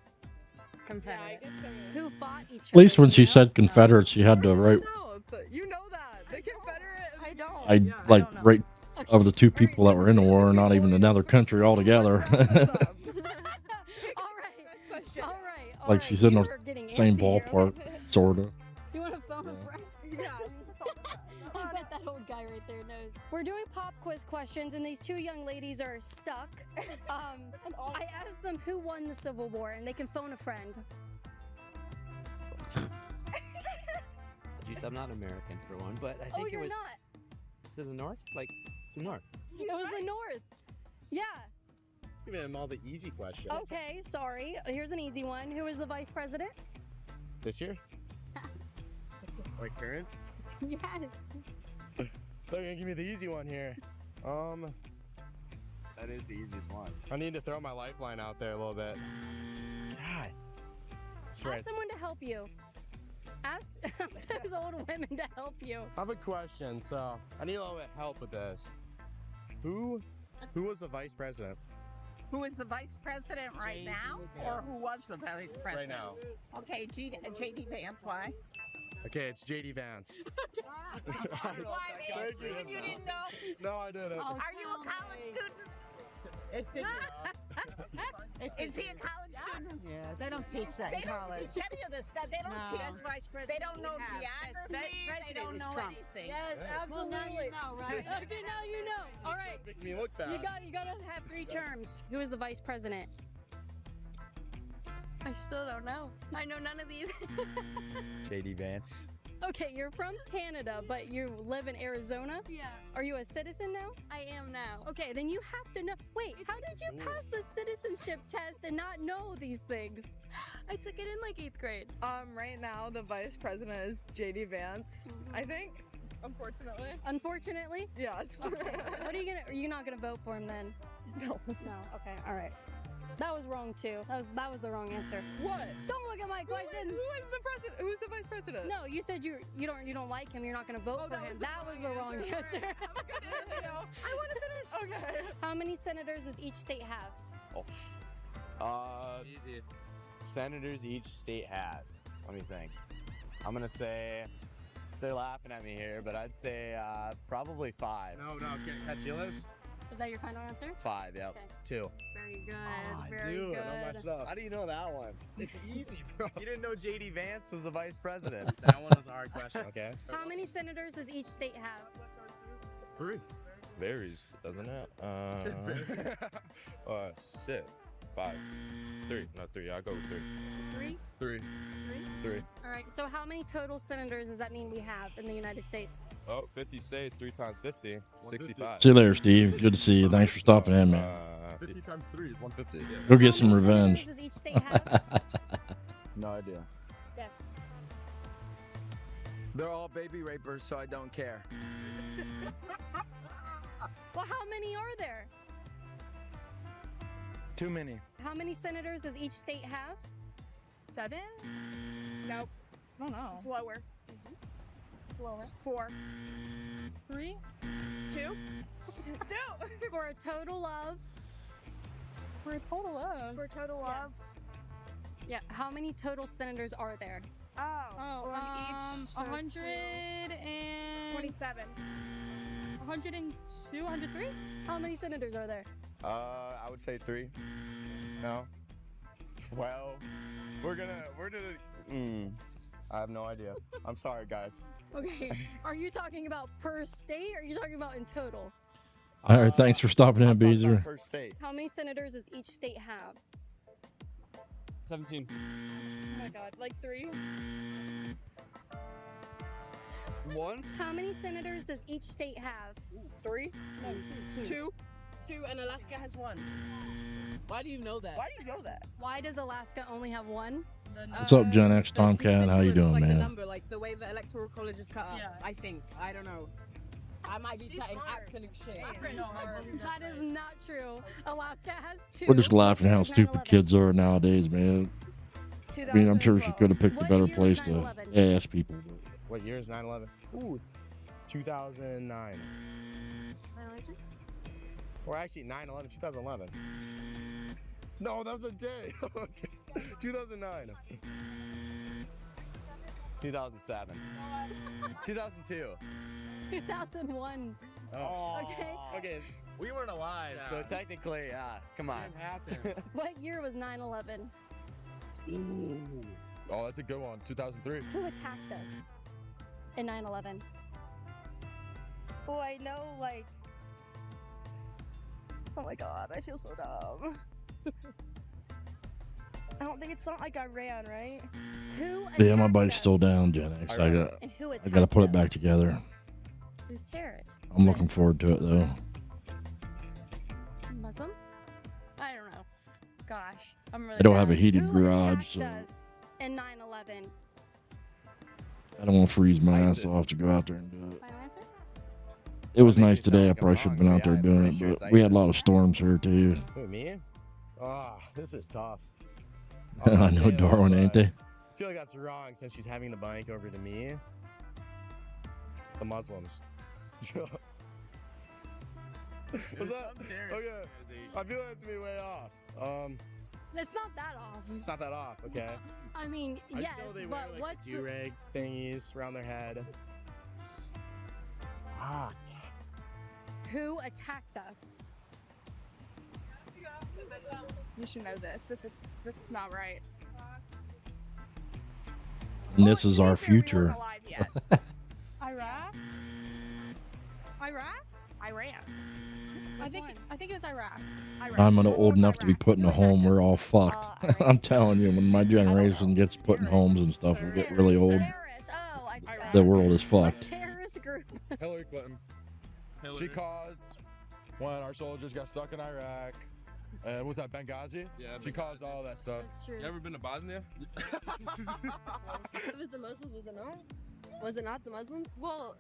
Confederates. Who fought each other? At least when she said Confederates, she had to right. You know that. The Confederate. I don't. I Yeah, like don't know. right of the two people that were in the war, not even another country altogether. All right. Like she's in the same ballpark, sorta. You want to phone a friend? Yeah. I bet that old guy right there knows. We're doing pop quiz questions, and these two young ladies are stuck. I asked them who won the Civil War, and they can phone a friend. Jeez, I'm not American for one, but I think you're it was. not. Was it the North? Like the North? It was the North. Yeah. Give him all the easy questions. Okay, sorry. Here's an easy one. Who was the vice president? This year? Like current? Yes. They're gonna give me the easy one here. That is the easiest one. I need to throw my lifeline out there a little bit. God. Ask someone to help you. Ask those old women to help you. I have a question, so I need a little bit of help with this. Who was the vice president? Who is the vice president right now, or who was the vice president? Right now. Okay, J.D. Vance, why? Okay, it's J.D. Vance. Why, man? You didn't know? No, I didn't. Are you a college student? Is he a college student? Yeah, they don't teach that in college. They don't teach any of this stuff. They don't teach. Vice president. They don't know geography. They don't know anything. Yes, absolutely. Well, now you know, right? Okay, now you know. All right. Making me look bad. You gotta have 3 terms. Who is the vice president? I still don't know. I know none of these. J.D. Vance. Okay, you're from Canada, but you live in Arizona? Yeah. Are you a citizen now? I am now. Okay, then you have to know. Wait, how did you pass the citizenship test and not know these things? I took it in like 8th grade. Right now the vice president is J.D. Vance, I think. Unfortunately. Unfortunately? Yes. What are you not gonna vote for him then? No. No. Okay. All right. That was wrong too. That was the wrong answer. What? Don't look at my question. Who is the president? Who's the vice president? No, you said you don't like him. You're not gonna vote for him. That was the wrong answer. I want to finish. Okay. How many senators does each state have? Easy. Senators each state has. Let me think. I'm gonna say they're laughing at me here, but I'd say probably 5. No, can I steal this? Is that your final answer? 5, yep. Okay. 2. Very good. Oh, Very dude, good. I know my stuff. How do you know that one? It's easy, bro. You didn't know J.D. Vance was the vice president. That one was a hard question. Okay. How many senators does each state have? 3. Varies, doesn't it? Shit. 5. 3. No, 3. I'll go with 3. 3? 3. 3. All right. So how many total senators does that mean we have in the United States? Oh, 50 states, 3 times 50, 65. See you later, Steve. Good to see you. Thanks for stopping in, man. 50 times 3 is 150. Yeah. Go get some revenge. Does each state have? No idea. Yes. They're all baby rapers, so I don't care. Well, how many are there? Too many. How many senators does each state have? 7? Nope. I don't know. It's lower. Lower. It's 4. 3? 2? It's 2. For a total of? For a total of? For a total of? Yeah. How many total senators are there? On each. 127. 102, 103? How many senators are there? I would say 3. No. 12. I have no idea. I'm sorry, guys. Okay. Are you talking about per state or are you talking about in total? All right, thanks for stopping in, I'm talking Beezer. about per state. How many senators does each state have? 17. Oh my god, like 3? 1? How many senators does each state have? 3? No, 2. 2? 2, and Alaska has 1. Why do you know that? Why do you know that? Why does Alaska only have 1? What's up, Gen X Tomcat? How you doing, like man? The number, like the way the electoral college is cut up. Yeah. I think. I don't know. I might be chatting absolute shit. That is not true. Alaska has 2. We're just laughing how stupid kids are nowadays, man. I mean, I'm sure she could have picked a better place to ask people. But What year is 9/11? Ooh, 2009. Or actually 9/11, 2011. No, that was a day. Okay. 2009. 2007. 2002. 2001. Oh. Okay. Okay. We weren't alive, so technically, come on. What year was 9/11? Ooh. Oh, that's a good one. 2003. Who attacked us in 9/11? Oh, I know, like. Oh my god, I feel so dumb. I don't think it's not like Iran, right? Who yeah, my attacked bike's us? still down, Gen X. And who I attacked gotta put it back us? together. Who's terrorists? I'm looking forward to it though. Muslim? I don't know. Gosh, I'm really I don't have a bad. heated Who garage, attacked so us in 9/11? I don't want to freeze my ass ISIS. off to go out there and do it. Final answer? It was That makes nice you sound today. I like I'm probably should have been wrong, out there but doing I'm it, pretty sure but it's we had a lot ISIS. of storms here too. Who, me? Ah, this is tough. I was gonna know say Darwin, though, ain't but they? I feel like that's wrong since she's having the bike over to me. The Muslims. What's that? Okay. I feel like it's me way off. It's not that off. It's not that off, okay? I mean, I yes, just know they but wear, like, what's the do-rag thingies around their head. Ah, who attacked us? You should know this. This is not right. And this is our future. Iraq? Iran. I think it was Iraq. I'm old enough to be put in a home. We're all fucked. I'm telling you, when my generation gets put in homes and stuff, we get really old. The world is fucked. Terrorist group. Hillary Clinton. She caused when our soldiers got stuck in Iraq. And was that Benghazi? Yeah, She caused all that stuff. That's true. You ever been to Bosnia? It was the Muslims, was it not? Was it not the Muslims? Well,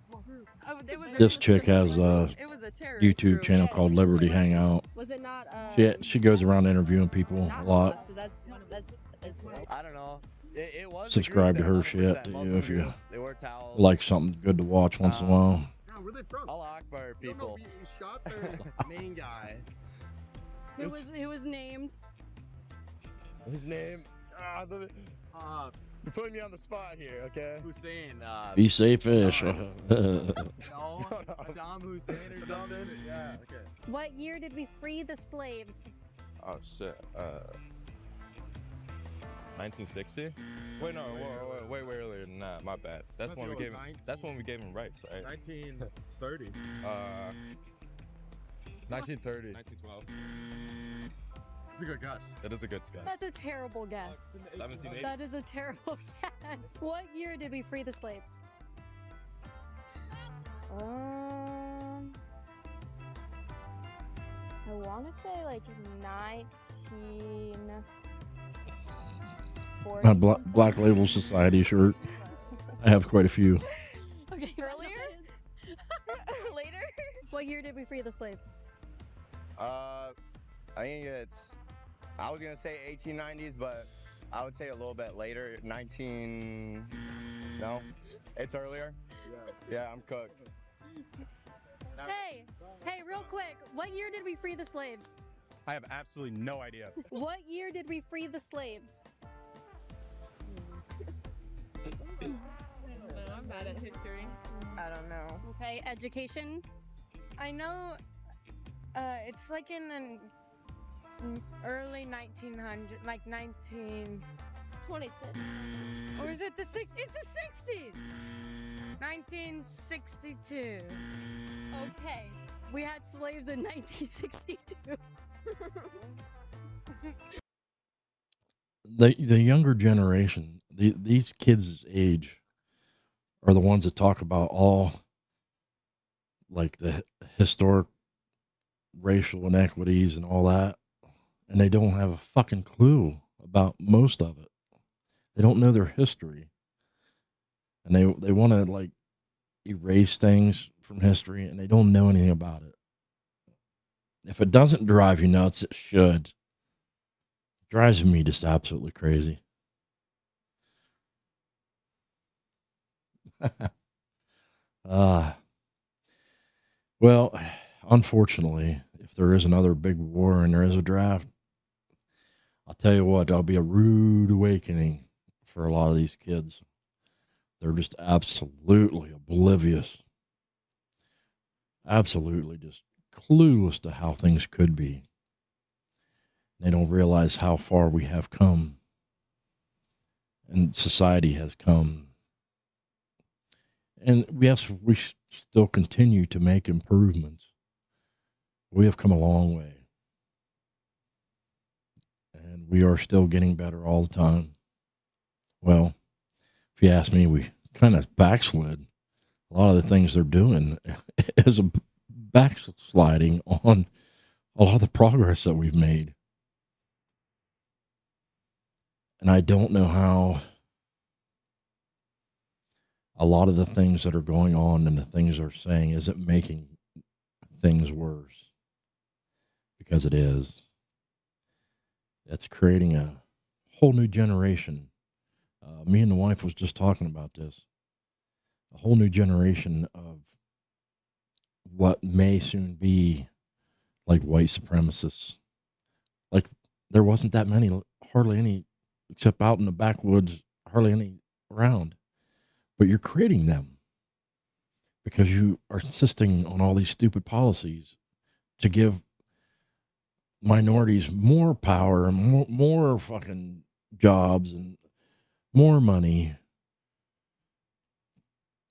it was. This chick has a It was a terrorist YouTube group. channel called Liberty Hangout. Was it not? She goes around interviewing people a lot. That's I don't know. It was. a Subscribe to group her that shit 100% too Muslim if you group. They wear towels. like something good to watch once in a while. where they from? Allah Akbar, people. He shot their main guy. Who was named? His name. You're putting me on the spot here, okay? Hussein. Be safe, fish. No, Saddam Hussein or something. Yeah, okay. What year did we free the slaves? Oh shit. 1960? Wait, no, way earlier than that. My bad. That's when we gave. That's when we gave him rights, right? 1930. 1930. 1912. It's a good guess. That is a good guess. That's a terrible guess. 1780. That is a terrible guess. What year did we free the slaves? I want to say like 1940. My Black Label Society shirt. I have quite a few. Okay. Earlier? Later? What year did we free the slaves? I think it's. I was gonna say 1890s, but I would say a little bit later. 19. No, it's earlier. Yeah, I'm cooked. Hey, real quick. What year did we free the slaves? I have absolutely no idea. What year did we free the slaves? I'm bad at history. I don't know. Okay, education. I know it's like in an early 1900, like 1920s. 26. Or is it the six? It's the 60s. 1962. Okay. We had slaves in 1962. The younger generation, these kids' age, are the ones that talk about all like the historic racial inequities and all that, and they don't have a fucking clue about most of it. They don't know their history, and they want to like erase things from history, and they don't know anything about it. If it doesn't drive you nuts, it should. It drives me just absolutely crazy. Well, unfortunately, if there is another big war and there is a draft, I'll tell you what, there'll be a rude awakening for a lot of these kids. They're just absolutely oblivious. Absolutely just clueless to how things could be. They don't realize how far we have come and society has come. And yes, we still continue to make improvements. We have come a long way. And we are still getting better all the time. Well, if you ask me, we kind of backslid. A lot of the things they're doing is a backsliding on a lot of the progress that we've made. And I don't know how a lot of the things that are going on and the things they're saying isn't making things worse. Because it is. It's creating a whole new generation. Me and the wife was just talking about this. A whole new generation of what may soon be like white supremacists. Like there wasn't that many, hardly any, except out in the backwoods, hardly any around. But you're creating them because you are insisting on all these stupid policies to give minorities more power and more fucking jobs and more money.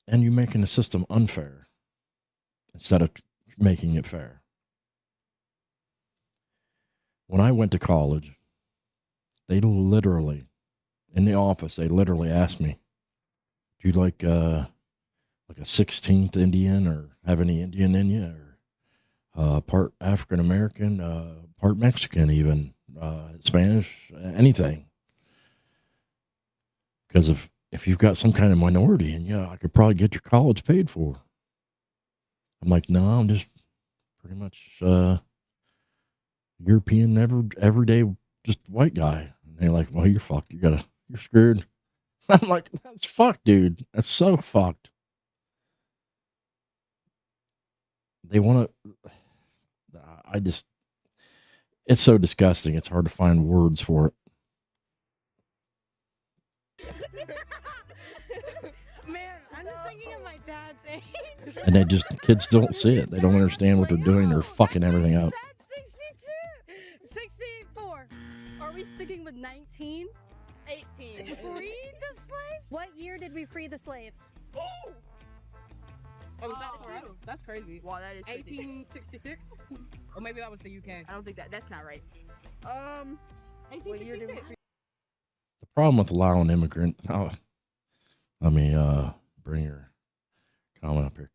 And you're making the system unfair instead of making it fair. When I went to college, they literally, in the office, they literally asked me, do you like a 16th Indian or have any Indian in you? Or part African-American, part Mexican even, Spanish, anything. Because if you've got some kind of minority in you, I could probably get your college paid for. I'm like, no, I'm just pretty much European, everyday, just white guy. And they're like, well, you're fucked. You're screwed. I'm like, that's fucked, dude. That's so fucked. They want to, it's so disgusting. It's hard to find words for it. Man, I'm just thinking of my dad's age. And kids don't see it. They don't understand what they're doing. They're fucking everything up. 62, 64. Are we sticking with 19? 18. Free the slaves? What year did we free the slaves? Oh! Oh, was that for us? That's crazy. Wow, that is crazy. 1866? Or maybe that was the UK. I don't think that's not right. What year did we 1866. free? The problem with allowing immigrant, let me bring your comment up here.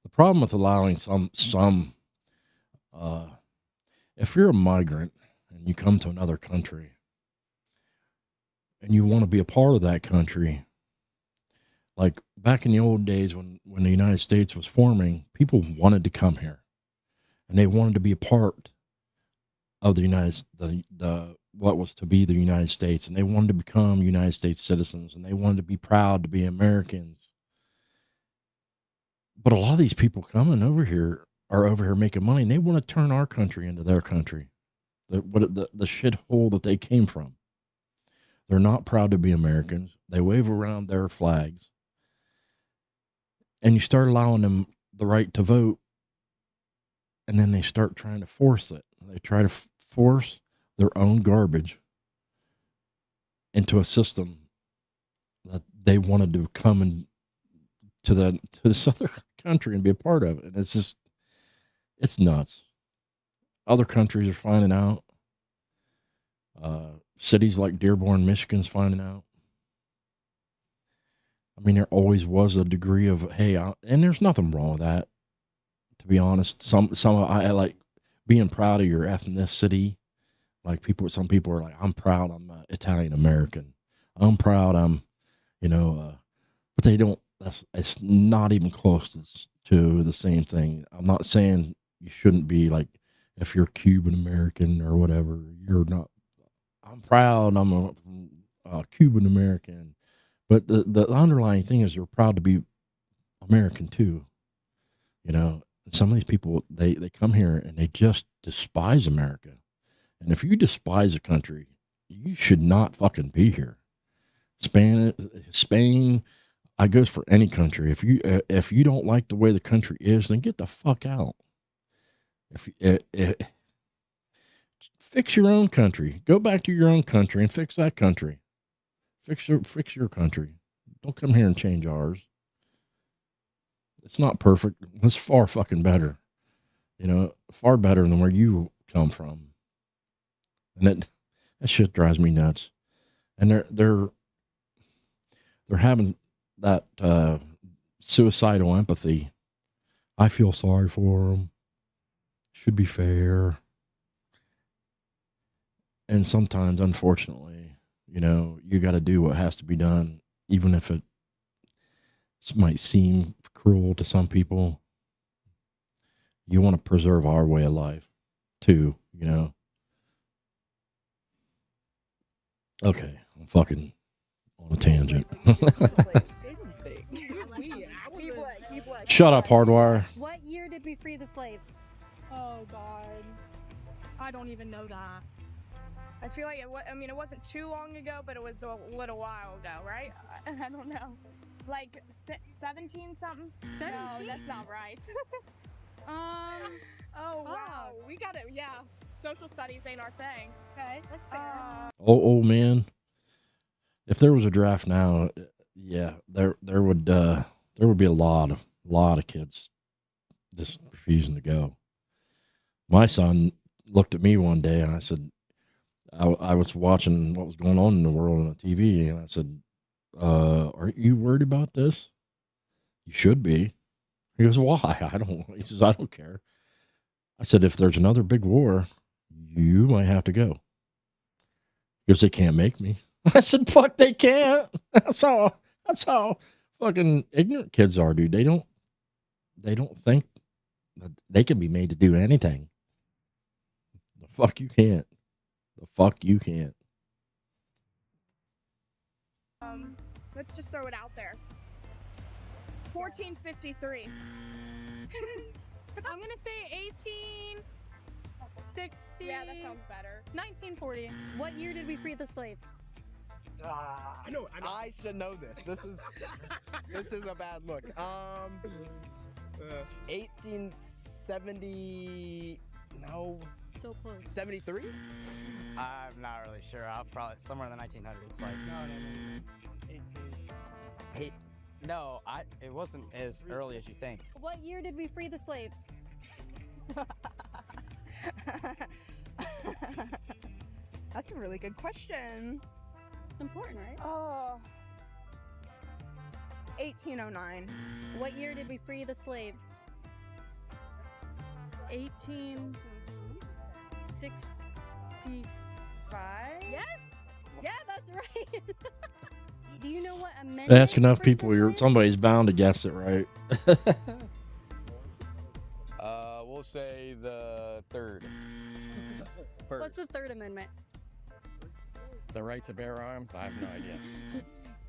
The problem with allowing some if you're a migrant and you come to another country and you want to be a part of that country, like back in the old days when the United States was forming, people wanted to come here and they wanted to be a part of the what was to be the United States, and they wanted to become United States citizens, and they wanted to be proud to be Americans. But a lot of these people coming over here are over here making money, and they want to turn our country into their country, the shithole that they came from. They're not proud to be Americans. They wave around their flags, and you start allowing them the right to vote, and then they start trying to force it. They try to force their own garbage into a system that they wanted to come in to this other country and be a part of it. And it's just, it's nuts. Other countries are finding out. Cities like Dearborn, Michigan's finding out. I mean, there always was a degree of, hey, and there's nothing wrong with that, to be honest. I like being proud of your ethnicity. Like some people are like, I'm proud I'm Italian American. I'm proud I'm, but they don't, it's not even close to the same thing. I'm not saying you shouldn't be like, if you're Cuban American or whatever, you're not. I'm proud I'm a Cuban American. But the underlying thing is you're proud to be American too. And some of these people, they come here and they just despise America. And if you despise a country, you should not fucking be here. Spain, I goes for any country. If you don't like the way the country is, then get the fuck out. Fix your own country. Go back to your own country and fix that country. Fix your country. Don't come here and change ours. It's not perfect. It's far fucking better. Far better than where you come from. And that shit drives me nuts. And they're having that suicidal empathy. I feel sorry for them. Should be fair. And sometimes, unfortunately, you got to do what has to be done, even if it might seem cruel to some people. You want to preserve our way of life, too, Okay, I'm fucking on a tangent. Shut up, HardWire. What year did we free the slaves? Oh, God. I don't even know that. I feel like it wasn't too long ago, but it was a little while ago, right? I don't know. Like 17 something? 17? No, that's not right. Oh, wow. We got it. Yeah. Social studies ain't our thing. Okay, that's fair. Oh man. If there was a draft now, yeah, there would be a lot of kids just refusing to go. My son looked at me one day and I said, I was watching what was going on in the world on the TV, and I said, aren't you worried about this? You should be. He goes, why? He says, I don't care. I said, if there's another big war, you might have to go. Because they can't make me. I said, fuck, they can't. That's how fucking ignorant kids are, dude. They don't think that they can be made to do anything. The fuck you can't. The fuck you can't. Let's just throw it out there. 1453. I'm gonna say 1860. Yeah, that sounds better. 1940. What year did we free the slaves? I know. I should know this. This is a bad look. 1870. No. So close. 73? I'm not really sure. I'll probably somewhere in the 1900s. Like No. 18. No, it wasn't as early as you think. What year did we free the slaves? That's a really good question. It's important, right? Oh. 1809. What year did we free the slaves? 1865. Yes. Yeah, that's right. Do you know what amendment? Ask enough freed the people, slaves? somebody's bound to guess it right. We'll say the third. What's the third amendment? The right to bear arms? I have no idea.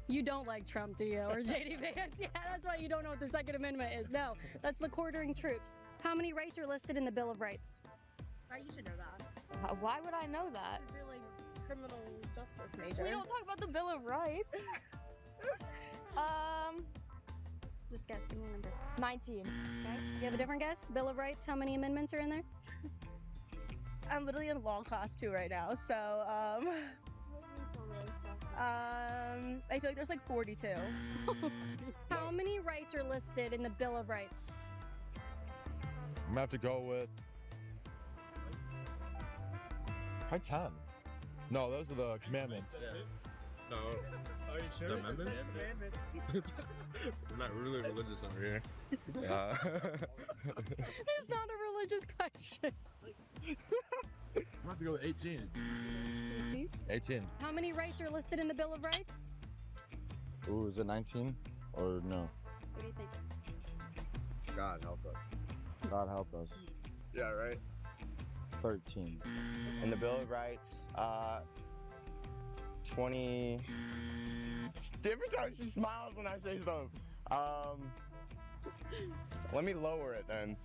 You don't like Trump, do you? Or JD Vance? Yeah, that's why you don't know what the Second Amendment is. No, that's the quartering troops. How many rights are listed in the Bill of Rights? Right, you should know that. Why would I know that? Because you're like criminal justice major. We don't talk about the Bill of Rights. Just guess. Give me a number. 19. Okay. You have a different guess? Bill of Rights. How many amendments are in there? I'm literally in law class too right now, so I feel like there's like 42. How many rights are listed in the Bill of Rights? I'm gonna have to go with probably 10. No, those are the commandments. No. Are you sure? The amendments? We're not really religious over here. It's not a religious question. I'm gonna have to go with 18. 18? 18. How many rights are listed in the Bill of Rights? Ooh, is it 19 or no? What do you think? God help us. God help us. Yeah, right. 13. In the Bill of Rights, 20. Different time she smiles when I say something. Let me lower it then.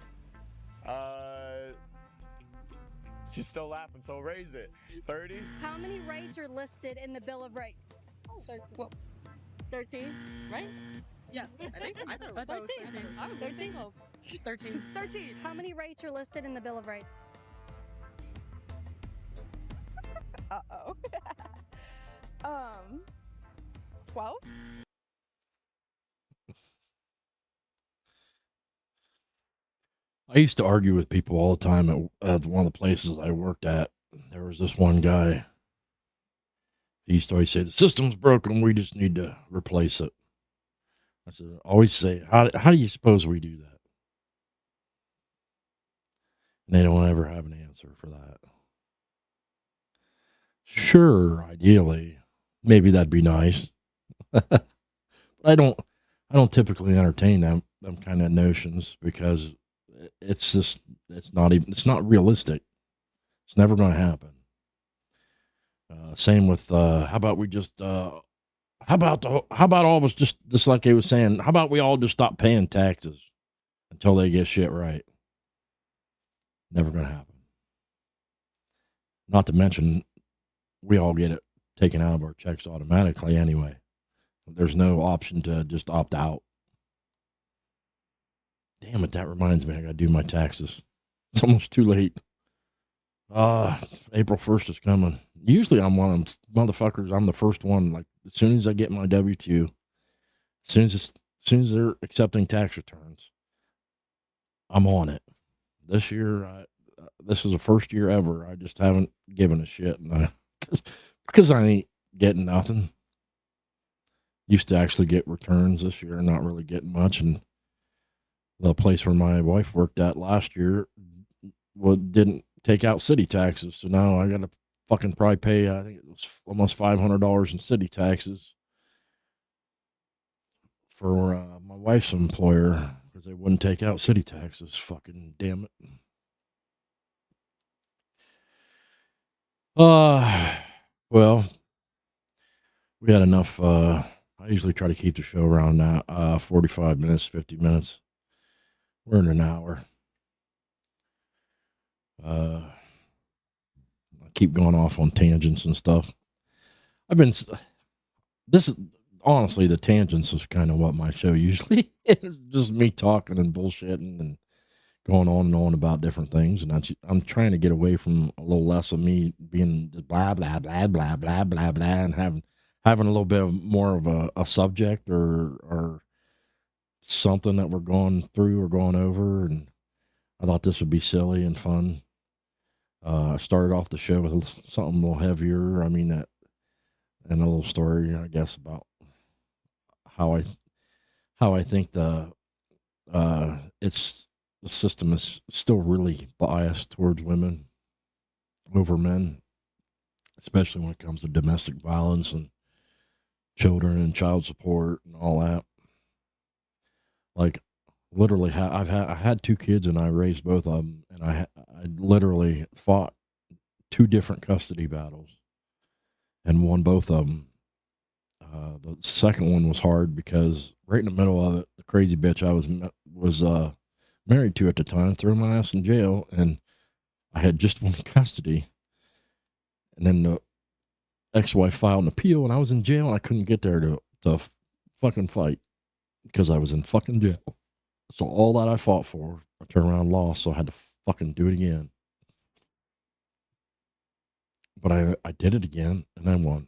She's still laughing, so raise it. 30. How many rights are listed in the Bill of Rights? 13, right? Yeah, I think so. I thought it was 13. I was 13. 13. 13. How many rights are listed in the Bill of Rights? Uh-oh. 12? I used to argue with people all the time at one of the places I worked at. There was this one guy. He used to always say, the system's broken. We just need to replace it. I said, always say, how do you suppose we do that? And they don't ever have an answer for that. Sure, ideally, maybe that'd be nice. But I don't typically entertain them kind of notions because it's not realistic. It's never going to happen. Same with how about all of us just like he was saying, how about we all just stop paying taxes until they get shit right? Never going to happen. Not to mention, we all get it taken out of our checks automatically anyway. There's no option to just opt out. Damn it, that reminds me, I got to do my taxes. It's almost too late. April 1st is coming. Usually I'm one of them motherfuckers. I'm the first one. Like, as soon as I get my W-2, as soon as they're accepting tax returns, I'm on it. This year, this is the first year ever. I just haven't given a shit. Because I ain't getting nothing. Used to actually get returns this year, not really getting much. And the place where my wife worked at last year didn't take out city taxes. So now I got to fucking probably pay, I think it was almost $500 in city taxes for my wife's employer because they wouldn't take out city taxes. Fucking damn it. Well, we had enough. I usually try to keep the show around 45 minutes, 50 minutes. We're in an hour. I keep going off on tangents and stuff. This is honestly, the tangents is kind of what my show usually is. Just me talking and bullshitting and going on and on about different things. And I'm trying to get away from a little less of me being blah, blah, blah, blah, blah, blah, blah, and having a little bit more of a subject or something that we're going through or going over. And I thought this would be silly and fun. I started off the show with something a little heavier. I mean, and a little story, I guess, about how I think the system is still really biased towards women over men, especially when it comes to domestic violence and children and child support and all that. Like, literally, I had 2 kids and I raised both of them, and I literally fought 2 different custody battles and won both of them. The second one was hard because right in the middle of it, the crazy bitch I was married to at the time threw my ass in jail, and I had just won custody. And then the ex-wife filed an appeal, and I was in jail, and I couldn't get there to fucking fight because I was in fucking jail. So all that I fought for, I turned around and lost, so I had to fucking do it again. But I did it again, and I won.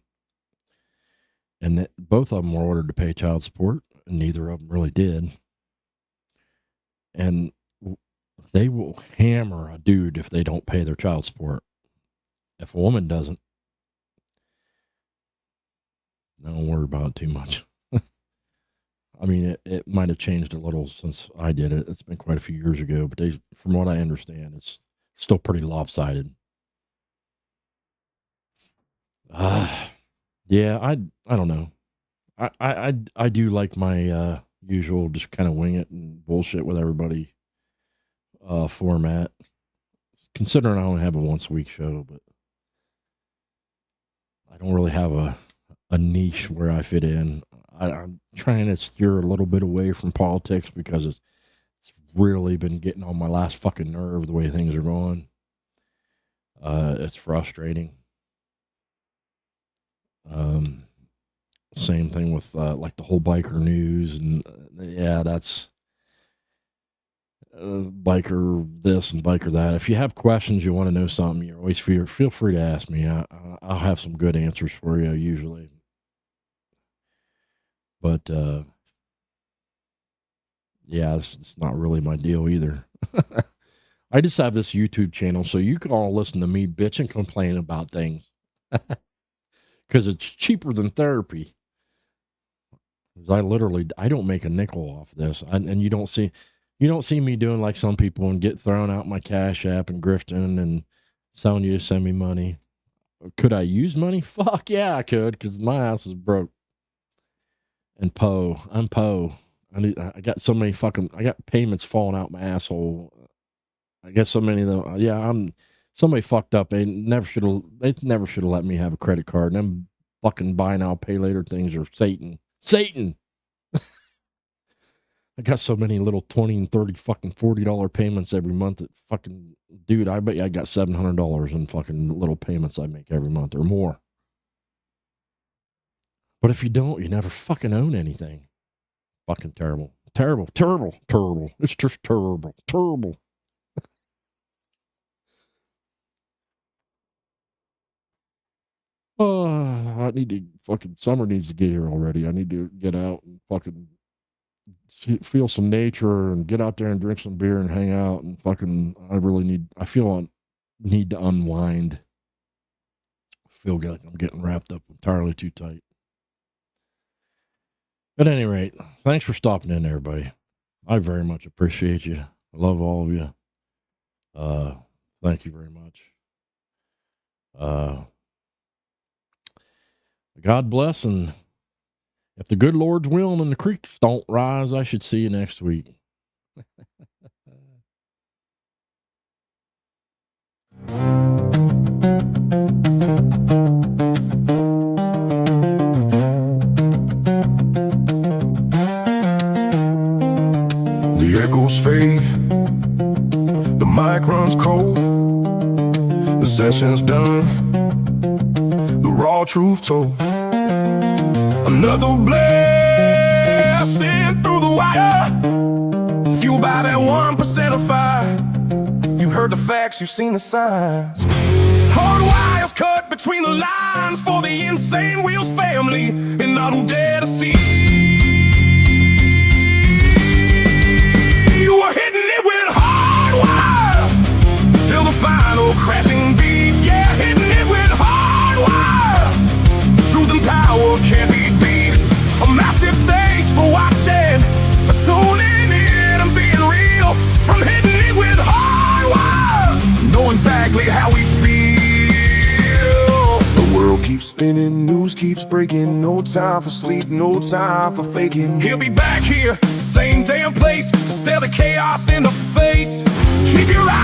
And both of them were ordered to pay child support, and neither of them really did. And they will hammer a dude if they don't pay their child support. If a woman doesn't, don't worry about it too much. I mean, it might have changed a little since I did it. It's been quite a few years ago, but from what I understand, it's still pretty lopsided. Yeah, I don't know. I do like my usual just kind of wing it and bullshit with everybody format. Considering I only have a once a week show, but I don't really have a niche where I fit in. I'm trying to steer a little bit away from politics because it's really been getting on my last fucking nerve the way things are going. It's frustrating. Same thing with like the whole biker news, and yeah, that's biker this and biker that. If you have questions, you want to know something, you always feel free to ask me. I'll have some good answers for you usually. But yeah, it's not really my deal either. I just have this YouTube channel so you can all listen to me bitch and complain about things. Because it's cheaper than therapy. I don't make a nickel off this. And you don't see me doing like some people and get thrown out my Cash App and grifting and telling you to send me money. Could I use money? Fuck yeah, I could, because my ass is broke. And I'm Poe. I got so many I got payments falling out my asshole. I got so many of them. Yeah, somebody fucked up. They never should have let me have a credit card. And them fucking buy now, pay later things are Satan. I got so many little 20 and 30 fucking $40 payments every month that fucking, dude, I bet you I got $700 in fucking little payments I make every month or more. But if you don't, you never fucking own anything. Fucking terrible. Terrible. It's just terrible. I need to summer needs to get here already. I need to get out and fucking feel some nature and get out there and drink some beer and hang out and fucking, need to unwind. I feel like I'm getting wrapped up entirely too tight. At any rate, thanks for stopping in, everybody. I very much appreciate you. I love all of you. Thank you very much. God bless, and if the good Lord's willing and the creeks don't rise, I should see you next week. The echoes fade, the mic runs cold, the session's done, the raw truth told. Another blessing through the wire, fueled by that 1% of fire. You've heard the facts, you've seen the signs. Hard wires cut between the lines for the insane Wheels family and none who dare to see. You are hitting it with hard wire till the final crashing beat. Yeah, hitting it with hard wire. Truth and power can't be beat. A massive thanks for watching, for tuning in and being real. From hitting it with hard wire, know exactly how we feel. The world keeps spinning, news keeps breaking. No time for sleep, no time for faking. He'll be back here, same damn place, to stare the chaos in the face. Keep your eyes